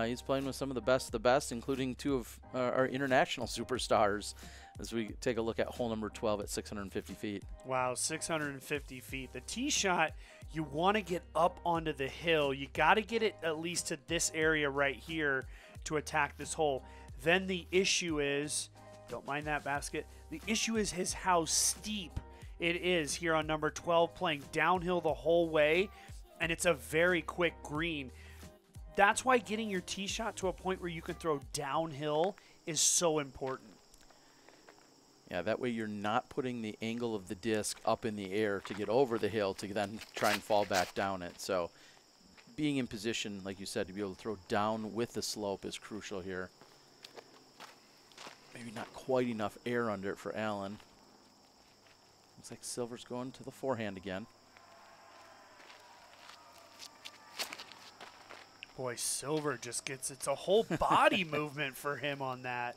he's playing with some of the best, including 2 of our international superstars as we take a look at hole number 12 at 650 feet. Wow, 650 feet. The tee shot, you want to get up onto the hill. You got to get it at least to this area right here to attack this hole. Then the issue is, don't mind that basket, the issue is how steep it is here on number 12, playing downhill the whole way, and it's a very quick green. That's why getting your tee shot to a point where you can throw downhill is so important. Yeah, that way you're not putting the angle of the disc up in the air to get over the hill to then try and fall back down it. So being in position, like you said, to be able to throw down with the slope is crucial here. Maybe not quite enough air under it for Allen. Looks like Silver's going to the forehand again. Boy, Silver just gets, it's a whole body movement for him on that.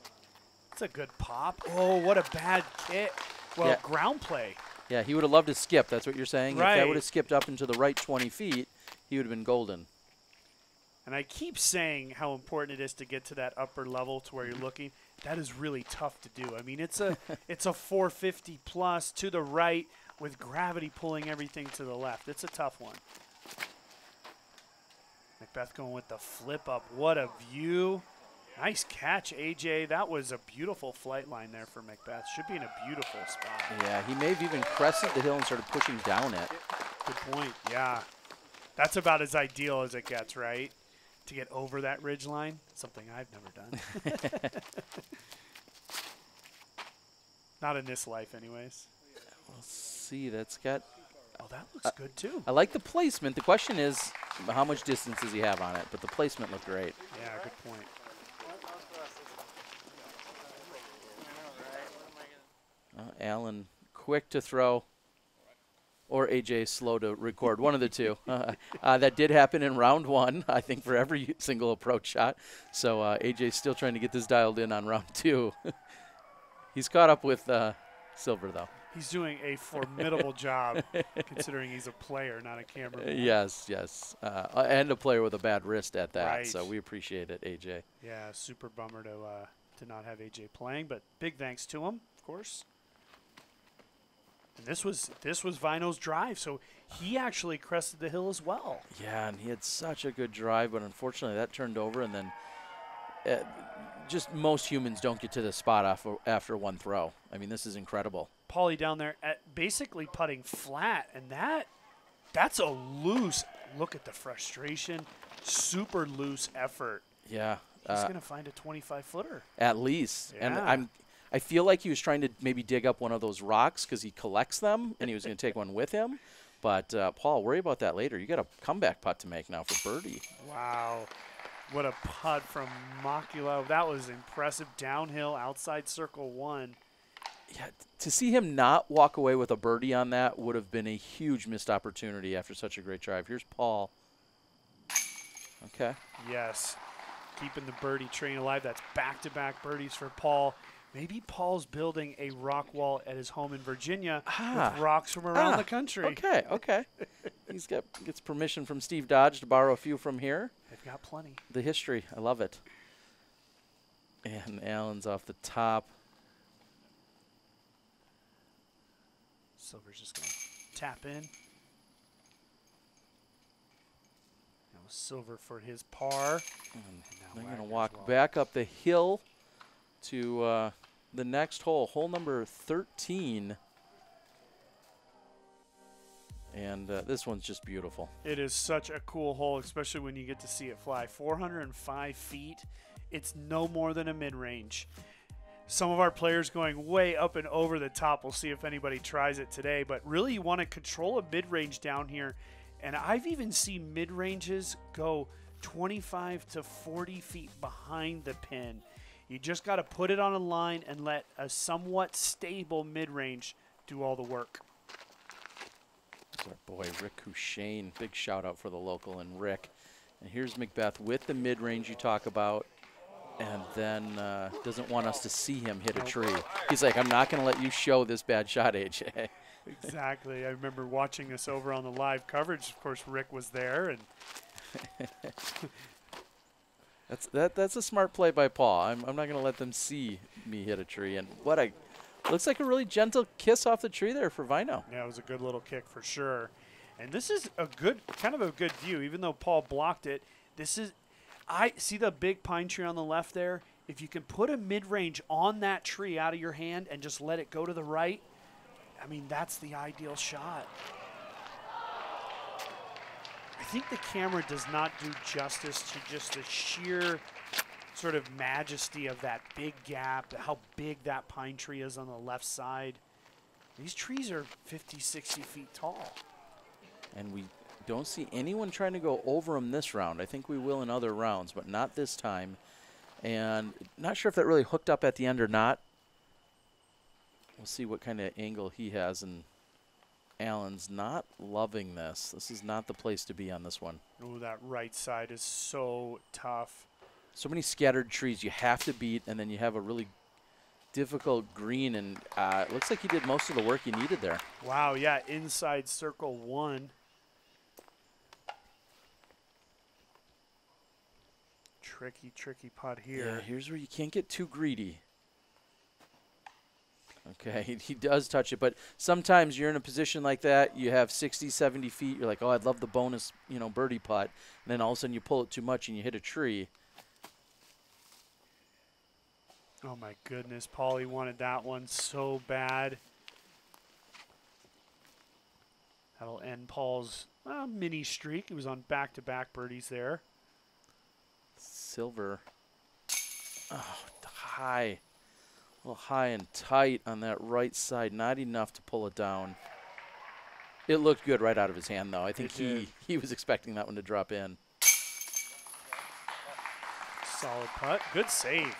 It's a good pop. Oh, what a bad kick. Well, yeah. Ground play. Yeah, he would have loved to skip. That's what you're saying? Right. If that would have skipped up into the right 20 feet, he would have been golden. And I keep saying how important it is to get to that upper level to where you're looking. That is really tough to do. I mean, it's a 450 plus to the right with gravity pulling everything to the left. It's a tough one. McBeth going with the flip up. What a view. Nice catch, AJ. That was a beautiful flight line there for McBeth. Should be in a beautiful spot. Yeah, he may have even crested the hill and started pushing down it. Good point, yeah. That's about as ideal as it gets, right? To get over that ridge line, something I've never done. Not in this life, anyways. We'll see. That's got... Oh, that looks good, too. I like the placement. The question is, how much distance does he have on it? But the placement looked great. Yeah, good point. Allen quick to throw, or AJ slow to record, one of the two. That did happen in round 1, I think, for every single approach shot. So AJ's still trying to get this dialed in on round 2. He's caught up with Silver, though. He's doing a formidable job, considering he's a player, not a cameraman. Yes, yes. And a player with a bad wrist at that. Right. So we appreciate it, AJ. Yeah, super bummer to not have AJ playing, but big thanks to him, of course. And this was Vaino's drive, so he actually crested the hill as well. Yeah, and he had such a good drive, but unfortunately that turned over, and then just most humans don't get to the spot after one throw. I mean, this is incredible. Paulie down there at basically putting flat, and that's a loose. Look at the frustration. Super loose effort. Yeah. He's going to find a 25-footer. At least. Yeah. And I feel like he was trying to maybe dig up one of those rocks because he collects them, and he was going to take one with him. But, Paul, worry about that later. You got a comeback putt to make now for birdie. Wow. What a putt from Makela. That was impressive. Downhill, outside circle 1. Yeah, to see him not walk away with a birdie on that would have been a huge missed opportunity after such a great drive. Here's Paul. Okay. Yes. Keeping the birdie train alive. That's back-to-back birdies for Paul. Maybe Paul's building a rock wall at his home in Virginia with rocks from around the country. Okay, okay. Gets permission from Steve Dodge to borrow a few from here. They've got plenty. The history, I love it. And Allen's off the top. Silver's just going to tap in. Now Silver for his par. And they're going to walk back up the hill to the next hole, hole number 13. And this one's just beautiful. It is such a cool hole, especially when you get to see it fly. 405 feet. It's no more than a mid-range. some of our players going way up and over the top. We'll see if anybody tries it today. But really, you want to control a mid-range down here. And I've even seen mid-ranges go 25 to 40 feet behind the pin. You just got to put it on a line and let a somewhat stable mid-range do all the work. That's our boy, Rick Hushane. Big shout-out for the local and Rick. And here's McBeth with the mid-range you talk about. And then doesn't want us to see him hit a tree. He's like, I'm not going to let you show this bad shot, AJ. Exactly. I remember watching this over on the live coverage. Of course, Rick was there. And that's a smart play by Paul. I'm not going to let them see me hit a tree. And looks like a really gentle kiss off the tree there for Vaino. Yeah, it was a good little kick for sure. And this is a good, kind of a good view, even though Paul blocked it. I see the big pine tree on the left there. If you can put a mid-range on that tree out of your hand and just let it go to the right, I mean, that's the ideal shot. I think the camera does not do justice to just the sheer sort of majesty of that big gap, how big that pine tree is on the left side. These trees are 50, 60 feet tall. And we don't see anyone trying to go over them this round. I think we will in other rounds, but not this time. And not sure if that really hooked up at the end or not. We'll see what kind of angle he has. And Allen's not loving this. This is not the place to be on this one. Oh, that right side is so tough. So many scattered trees you have to beat, and then you have a really difficult green. And it looks like he did most of the work you needed there. Wow, yeah, inside circle one. Tricky putt here. Yeah, here's where you can't get too greedy. Okay, he does touch it, but sometimes you're in a position like that, you have 60, 70 feet, you're like, oh, I'd love the bonus, birdie putt, and then all of a sudden you pull it too much and you hit a tree. Oh my goodness, Paulie wanted that one so bad. That'll end Paul's mini streak. He was on back-to-back birdies there. Silver, high. A little high and tight on that right side. Not enough to pull it down. It looked good right out of his hand, though. I think he was expecting that one to drop in. Solid putt. Good save.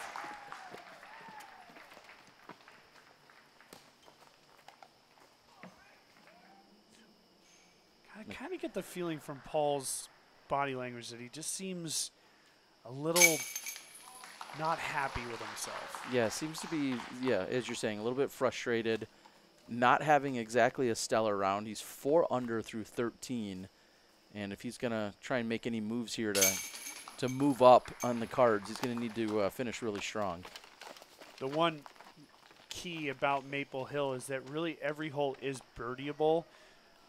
I kind of get the feeling from Paul's body language that he just seems a little not happy with himself. Yeah, seems to be, as you're saying, a little bit frustrated, not having exactly a stellar round. He's 4 under through 13, and if he's going to try and make any moves here to move up on the cards, he's going to need to finish really strong. The one key about Maple Hill is that really every hole is birdieable.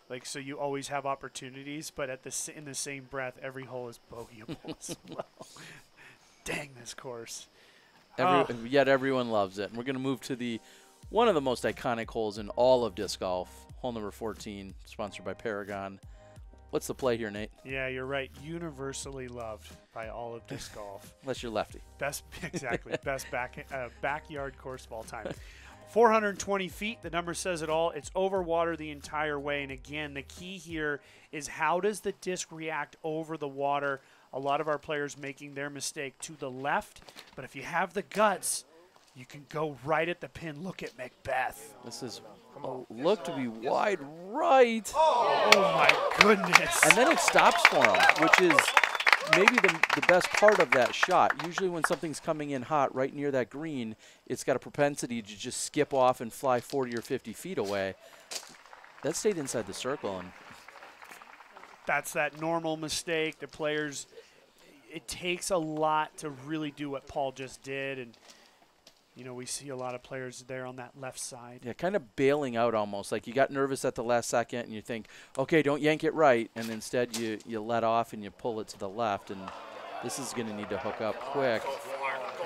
Like, so you always have opportunities, but in the same breath, every hole is bogeyable as well. Dang this course. Yet everyone loves it. And we're going to move to one of the most iconic holes in all of disc golf, hole number 14, sponsored by Paragon. What's the play here, Nate? Yeah, you're right. Universally loved by all of disc golf. Unless you're lefty. Exactly. Best backyard course of all time. 420 feet, the number says it all. It's over water the entire way. And again, the key here is how does the disc react over the water? A lot of our players making their mistake to the left. But if you have the guts, you can go right at the pin. Look at McBeth. This is look to be wide right. Oh my goodness. And then it stops for him, which is maybe the best part of that shot. Usually when something's coming in hot right near that green, it's got a propensity to just skip off and fly 40 or 50 feet away. That stayed inside the circle. And that's that normal mistake. The players, it takes a lot to really do what Paul just did. And, we see a lot of players there on that left side. Yeah, kind of bailing out almost. Like you got nervous at the last second and you think, okay, don't yank it right. And instead you let off and you pull it to the left. And this is going to need to hook up quick.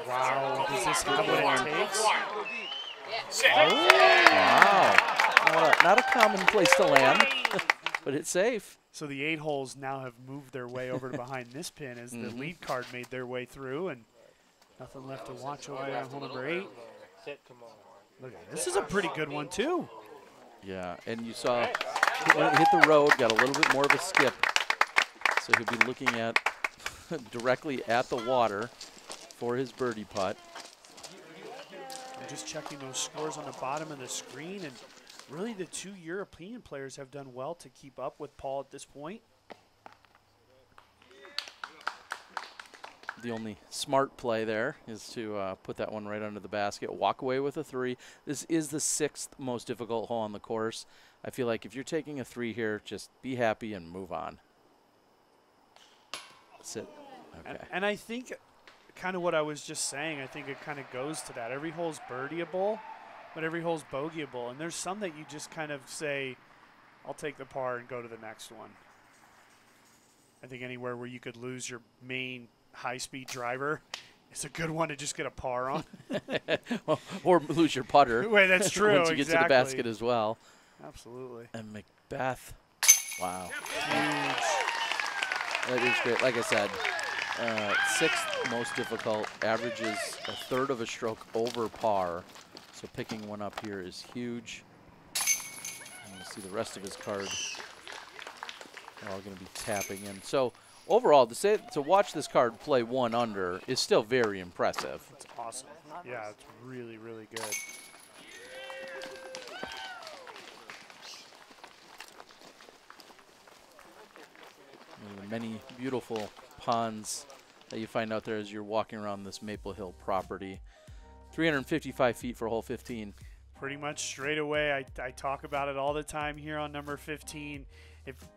Wow, does this have what it takes? Wow. Not a common place to land, but it's safe. So the 8 holes now have moved their way over to behind this pin as the lead card made their way through, and nothing left to watch over there on hole number 8. Look at this. Is a pretty good one, too. Yeah, and you saw when it hit the road, got a little bit more of a skip. So he'll be looking at directly at the water for his birdie putt. I'm just checking those scores on the bottom of the screen, and really the two European players have done well to keep up with Paul at this point. The only smart play there is to put that one right under the basket, walk away with a 3. This is the 6th most difficult hole on the course. I feel like if you're taking a 3 here, just be happy and move on. Sit. Okay. And I think kind of what I was just saying, I think it kind of goes to that. Every hole's birdieable, but every hole's bogeyable. And there's some that you just kind of say, I'll take the par and go to the next one. I think anywhere where you could lose your main high-speed driver, it's a good one to just get a par on. Well, or lose your putter. Wait, that's true. Once you get to the basket as well. Absolutely. And McBeth, wow. Huge. That is great. Like I said, 6th most difficult, averages a 1/3 of a stroke over par. So picking one up here is huge. And we'll see the rest of his cards. They're all going to be tapping in. So overall, to watch this card play 1 under is still very impressive. It's awesome. Yeah, it's really, really good. One of the many beautiful ponds that you find out there as you're walking around this Maple Hill property. 355 feet for hole 15. Pretty much straight away, I talk about it all the time here on number 15.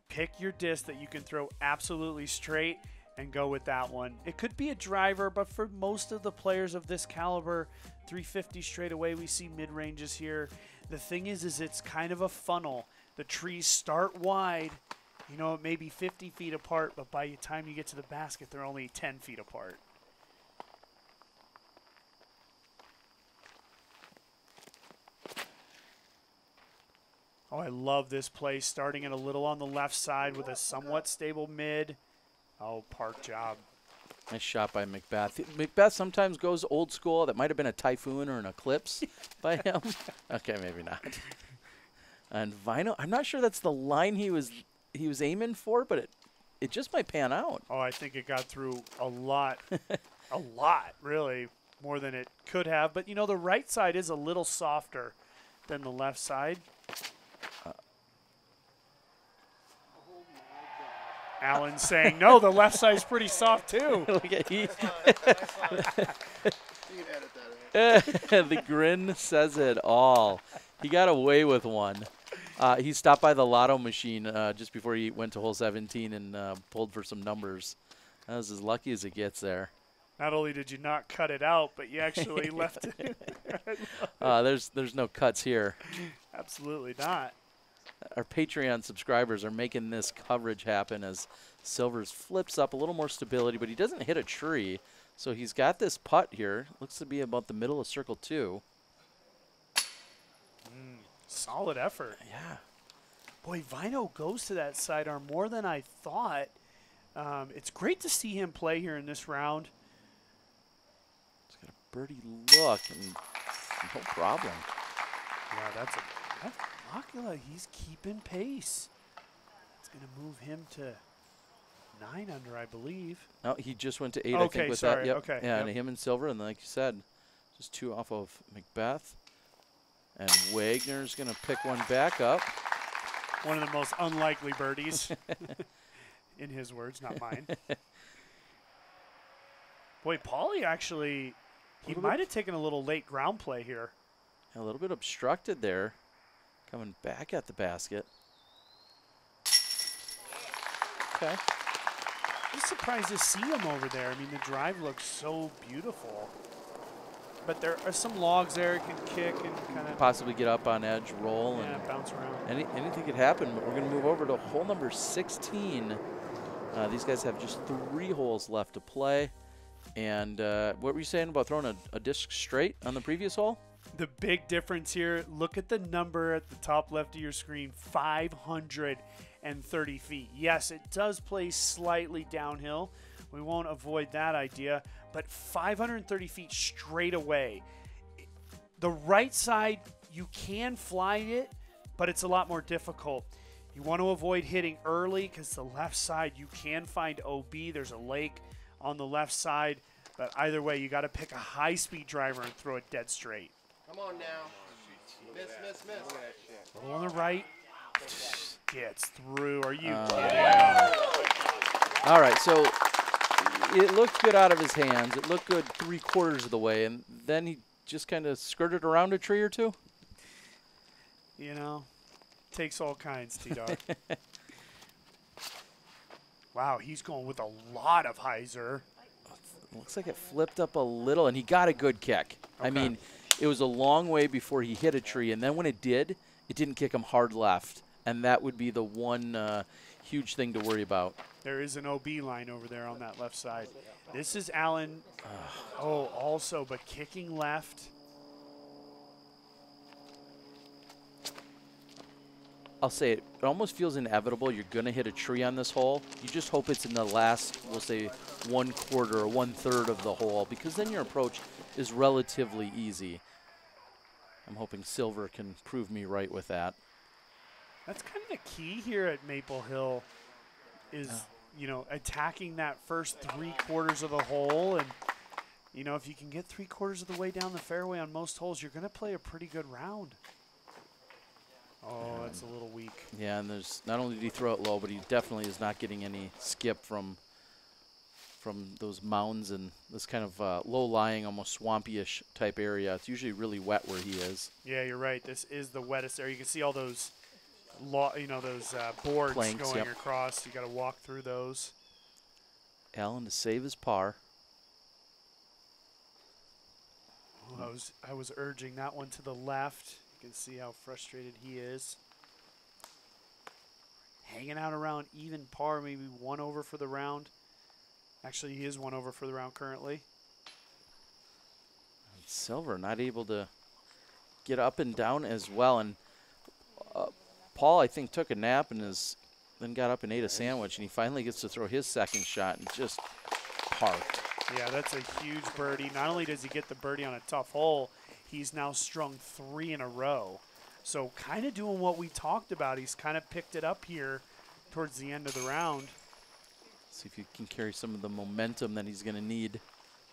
Pick your disc that you can throw absolutely straight and go with that one. It could be a driver, but for most of the players of this caliber, 350 straight away, we see mid-ranges here. The thing is it's kind of a funnel. The trees start wide. You know, it may be 50 feet apart, but by the time you get to the basket, they're only 10 feet apart. Oh, I love this play, starting it a little on the left side with a somewhat stable mid. Oh, park job. Nice shot by McBeth. McBeth sometimes goes old school. That might have been a typhoon or an eclipse by him. Okay, maybe not. And Vaino, I'm not sure that's the line he was aiming for, but it just might pan out. Oh, I think it got through a lot, really, more than it could have. But, you know, the right side is a little softer than the left side. Alan's saying, no, the left side's pretty soft, too. Look at the grin says it all. He got away with one. He stopped by the lotto machine just before he went to hole 17 and pulled for some numbers. That was as lucky as it gets there. Not only did you not cut it out, but you actually left it. There's no cuts here. Absolutely not. Our Patreon subscribers are making this coverage happen as Silvers flips up a little more stability, but he doesn't hit a tree. So he's got this putt here. Looks to be about the middle of circle 2. Solid effort. Yeah. Boy, Vaino goes to that sidearm more than I thought. It's great to see him play here in this round. He's got a birdie look and no problem. Yeah, that's Makela. He's keeping pace. It's going to move him to 9 under, I believe. No, he just went to 8, okay, I think, with sorry. that. Yep. Okay. Yeah, yep. and him and Silver, and like you said, just 2 off of McBeth. And Wagner's going to pick one back up. One of the most unlikely birdies, in his words, not mine. Boy, Paulie actually, he might have taken a little late ground play here. A little bit obstructed there. Coming back at the basket. Okay. I'm surprised to see him over there. I mean, the drive looks so beautiful. But there are some logs there. It can kick and kind of possibly get up on edge, roll, and bounce around. Anything could happen, but we're going to move over to hole number 16. These guys have just 3 holes left to play. And what were you saying about throwing a disc straight on the previous hole? The big difference here, look at the number at the top left of your screen, 530 feet. Yes, it does play slightly downhill. We won't avoid that idea, but 530 feet straight away. The right side, you can fly it, but it's a lot more difficult. You want to avoid hitting early because the left side, you can find OB. There's a lake on the left side. But either way, you got to pick a high-speed driver and throw it dead straight. Come on now. Miss. Little on the right. Gets through. Are you kidding? All right, so it looked good out of his hands. It looked good 3/4 of the way, and then he just kind of skirted around a tree or two. You know, takes all kinds, T-Dog. Wow, he's going with a lot of hyzer. Looks like it flipped up a little, and he got a good kick. Okay. I mean, it was a long way before he hit a tree, and then when it did, it didn't kick him hard left, and that would be the one huge thing to worry about. There is an OB line over there on that left side. This is Allen. Also, but kicking left. I'll say it almost feels inevitable. You're going to hit a tree on this hole. You just hope it's in the last, we'll say, 1/4 or 1/3 of the hole, because then your approach is relatively easy. I'm hoping Silver can prove me right with that. That's kind of the key here at Maple Hill is, you know, attacking that first 3/4 of the hole. And, you know, if you can get 3/4 of the way down the fairway on most holes, you're going to play a pretty good round. Oh, that's a little weak. Yeah, and there's not only did he throw it low, but he definitely is not getting any skip from those mounds and this kind of low-lying, almost swampy-ish type area. It's usually really wet where he is. Yeah, you're right. This is the wettest area. You can see all those, boards Planks, going yep. across. You got to walk through those. Allen to save his par. Oh, I was urging that one to the left. You can see how frustrated he is. Hanging out around even par, maybe 1 over for the round. Actually, he is 1 over for the round currently. Silver not able to get up and down as well. And Paul, I think, took a nap and then got up and ate a sandwich, and he finally gets to throw his second shot and just parked. Yeah, that's a huge birdie. Not only does he get the birdie on a tough hole, he's now strung 3 in a row. So kind of doing what we talked about. He's kind of picked it up here towards the end of the round. See if he can carry some of the momentum that he's going to need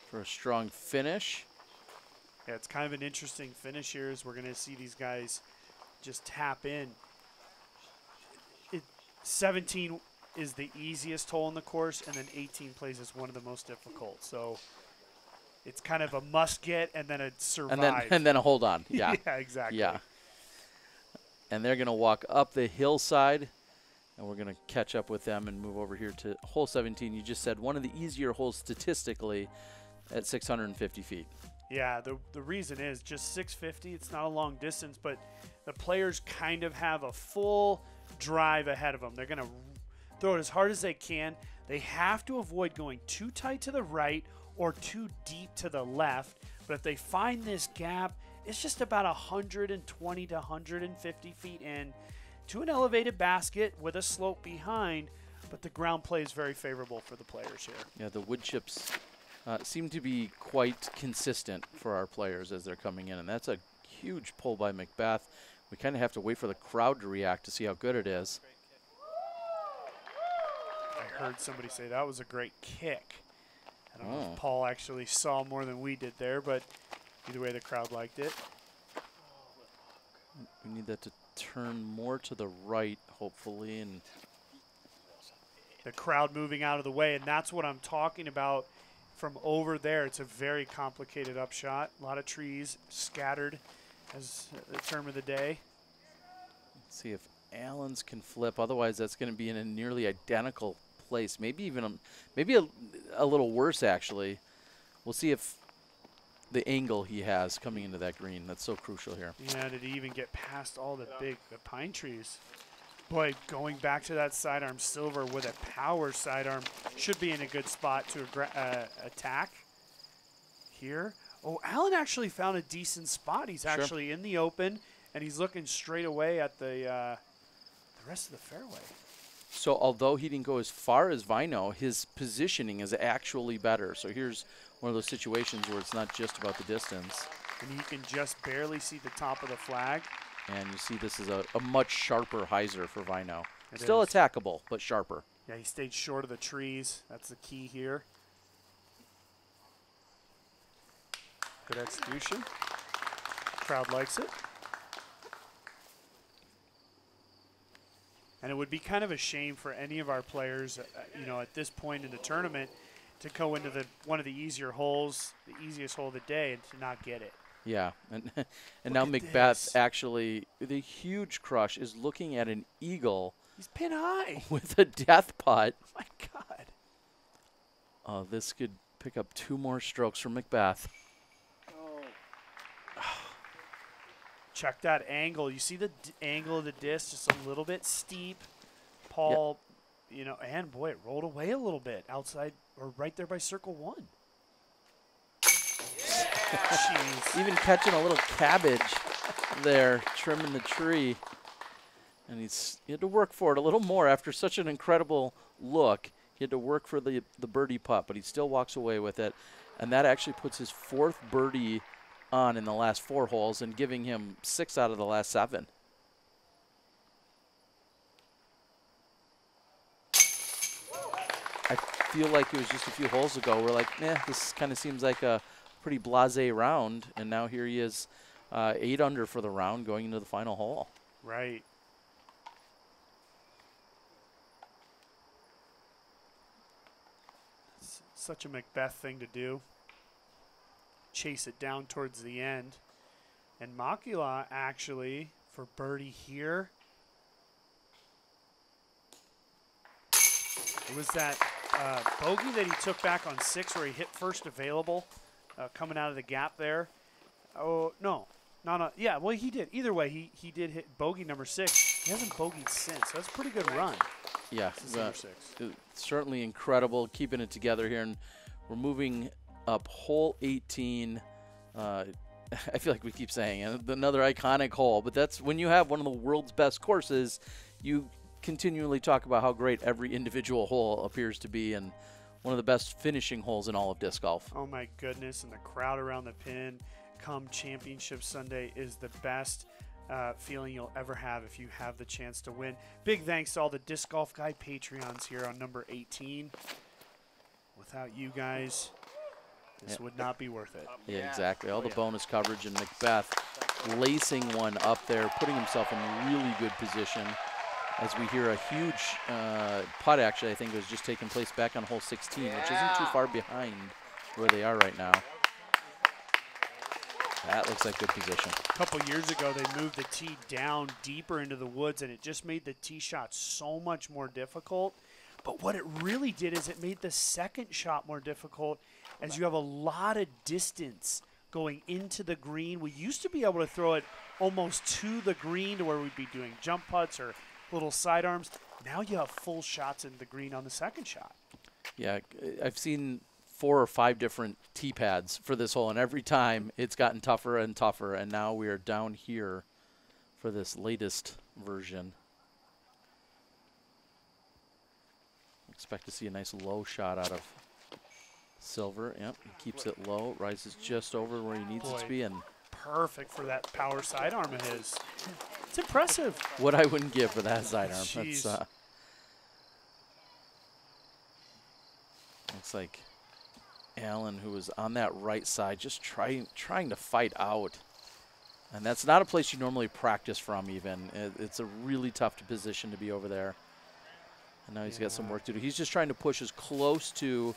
for a strong finish. Yeah, it's kind of an interesting finish here as we're going to see these guys just tap in. 17 is the easiest hole in the course, and then 18 plays is one of the most difficult. So it's kind of a must get and then a survive. And then a hold on. Yeah. Yeah, exactly. Yeah. And they're going to walk up the hillside, and we're going to catch up with them and move over here to hole 17. You just said one of the easier holes statistically at 650 feet. Yeah, the reason is just 650. It's not a long distance, but the players kind of have a full drive ahead of them. They're going to throw it as hard as they can. They have to avoid going too tight to the right or too deep to the left. But if they find this gap, it's just about 120 to 150 feet in to an elevated basket with a slope behind. But the ground play is very favorable for the players here. Yeah, the wood chips seem to be quite consistent for our players as they're coming in. And that's a huge pull by McBeth. We kind of have to wait for the crowd to react to see how good it is. I heard somebody say that was a great kick. I don't know if Paul actually saw more than we did there, but either way, the crowd liked it. We need that to turn more to the right, hopefully. And the crowd moving out of the way, and that's what I'm talking about from over there. It's a very complicated upshot. A lot of trees scattered as the term of the day. Let's see if Allen's can flip. Otherwise, that's going to be in a nearly identical place. Maybe even maybe a little worse, actually. We'll see if the angle he has coming into that green. That's so crucial here. Yeah, did he even get past all the pine trees? Boy, going back to that sidearm, Silver with a power sidearm should be in a good spot to attack here. Oh, Allen actually found a decent spot. He's actually in the open, and he's looking straight away at the rest of the fairway. So although he didn't go as far as Vaino, his positioning is actually better. So here's one of those situations where it's not just about the distance. And you can just barely see the top of the flag. And you see this is a much sharper hyzer for Vaino. It Still is. attackable, but sharper. Yeah, he stayed short of the trees. That's the key here. Good execution. Crowd likes it. And it would be kind of a shame for any of our players, you know, at this point in the tournament, to go into one of the easier holes, the easiest hole of the day, and to not get it. Yeah, and now Look at McBeth this. actually, the huge crush, is looking at an eagle He's pin high. with a death putt. My God. Oh, this could pick up 2 more strokes from McBeth. Check that angle. You see the angle of the disc, just a little bit steep. Paul, you know, and boy, it rolled away a little bit outside or right there by circle 1. Jeez. Even catching a little cabbage there, trimming the tree. And he had to work for it a little more after such an incredible look. He had to work for the birdie putt, but he still walks away with it. And that actually puts his 4th birdie on in the last 4 holes and giving him 6 out of the last 7. I feel like it was just a few holes ago. We're like, this kind of seems like a pretty blasé round, and now here he is, 8 under for the round going into the final hole. Right. It's such a McBeth thing to do. Chase it down towards the end. And Makela actually, for birdie here, it was that bogey that he took back on 6 where he hit first available coming out of the gap there. Oh, no. Yeah, well, he did. Either way, he did hit bogey number 6. He hasn't bogeyed since, so that's a pretty good run. Yeah, Number 6. certainly incredible keeping it together here. And we're moving up hole 18. I feel like we keep saying it, another iconic hole, but that's when you have one of the world's best courses, you continually talk about how great every individual hole appears to be, and one of the best finishing holes in all of disc golf. Oh my goodness, and the crowd around the pin come Championship Sunday is the best feeling you'll ever have if you have the chance to win. Big thanks to all the Disc Golf Guy Patreons here on number 18. Without you guys, this would not be worth it. Yeah, exactly. All the bonus coverage, and McBeth lacing one up there, putting himself in really good position as we hear a huge putt, actually, I think it was just taking place back on hole 16, which isn't too far behind where they are right now. That looks like good position. A couple years ago, they moved the tee down deeper into the woods, and it just made the tee shot so much more difficult. But what it really did is it made the second shot more difficult, as you have a lot of distance going into the green. We used to be able to throw it almost to the green to where we'd be doing jump putts or little sidearms. Now you have full shots in the green on the second shot. Yeah, I've seen 4 or 5 different tee pads for this hole, and every time it's gotten tougher and tougher, and now we are down here for this latest version. Expect to see a nice low shot out of Silver. Yep, he keeps it low, rises just over where he needs it to be, and perfect for that power sidearm of his. It's impressive. What I wouldn't give for that sidearm. Jeez. That's looks like Allen, who was on that right side, just trying to fight out. And that's not a place you normally practice from even. It's a really tough position to be over there. And now he's got some work to do. He's just trying to push as close to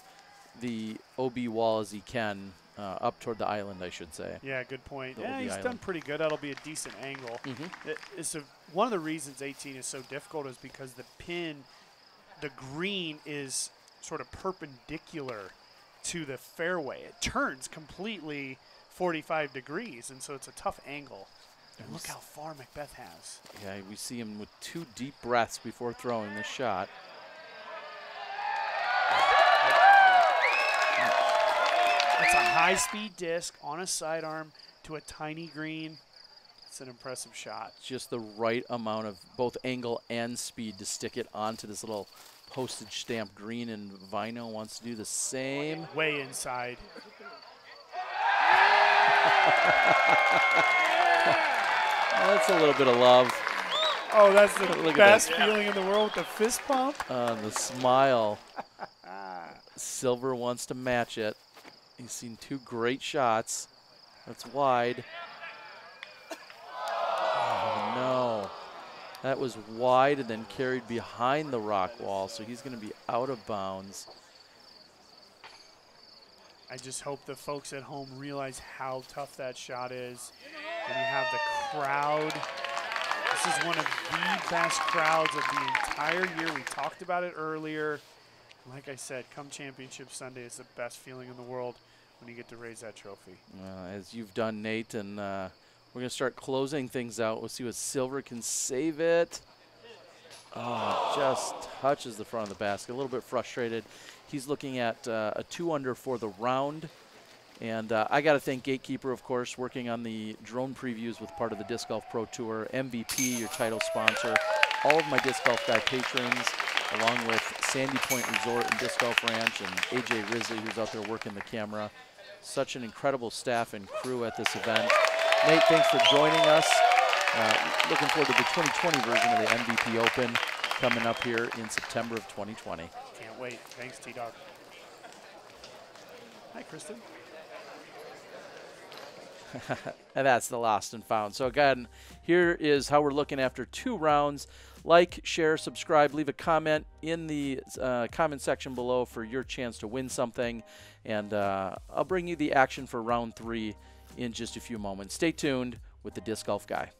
the OB wall as he can, up toward the island, I should say. Yeah, good point. The Yeah, OB he's island. done pretty good. That'll be a decent angle. One of the reasons 18 is so difficult is because the pin, the green is sort of perpendicular to the fairway. It turns completely 45 degrees, and so it's a tough angle. And look how far McBeth has. Yeah, we see him with 2 deep breaths before throwing this shot. It's a high-speed disc on a sidearm to a tiny green. It's an impressive shot. Just the right amount of both angle and speed to stick it onto this little postage stamp green, and Vaino wants to do the same. Way inside. That's a little bit of love. Oh, that's the Look at best that. feeling in the world with the fist pump. The smile. Silver wants to match it. He's seen 2 great shots. That's wide. Oh, no. That was wide and then carried behind the rock wall, so he's going to be out of bounds. I just hope the folks at home realize how tough that shot is. And you have the crowd. This is one of the best crowds of the entire year. We talked about it earlier. Like I said, come Championship Sunday, it's the best feeling in the world when you get to raise that trophy. As you've done, Nate, and we're going to start closing things out. We'll see what Silver can save it. Oh, just touches the front of the basket. A little bit frustrated. He's looking at a 2-under for the round. And I got to thank Gatekeeper, of course, working on the drone previews with part of the Disc Golf Pro Tour, MVP, your title sponsor, all of my Disc Golf Guy patrons, along with Sandy Point Resort and Disc Golf Ranch, and AJ Risley, who's out there working the camera. Such an incredible staff and crew at this event. Nate, thanks for joining us. Looking forward to the 2020 version of the MVP Open coming up here in September of 2020. Can't wait. Thanks, T-Dog. Hi, Kristen. And that's the lost and found. So again, here is how we're looking after 2 rounds. Like, share, subscribe, leave a comment in the comment section below for your chance to win something. And I'll bring you the action for round 3 in just a few moments. Stay tuned with the Disc Golf Guy.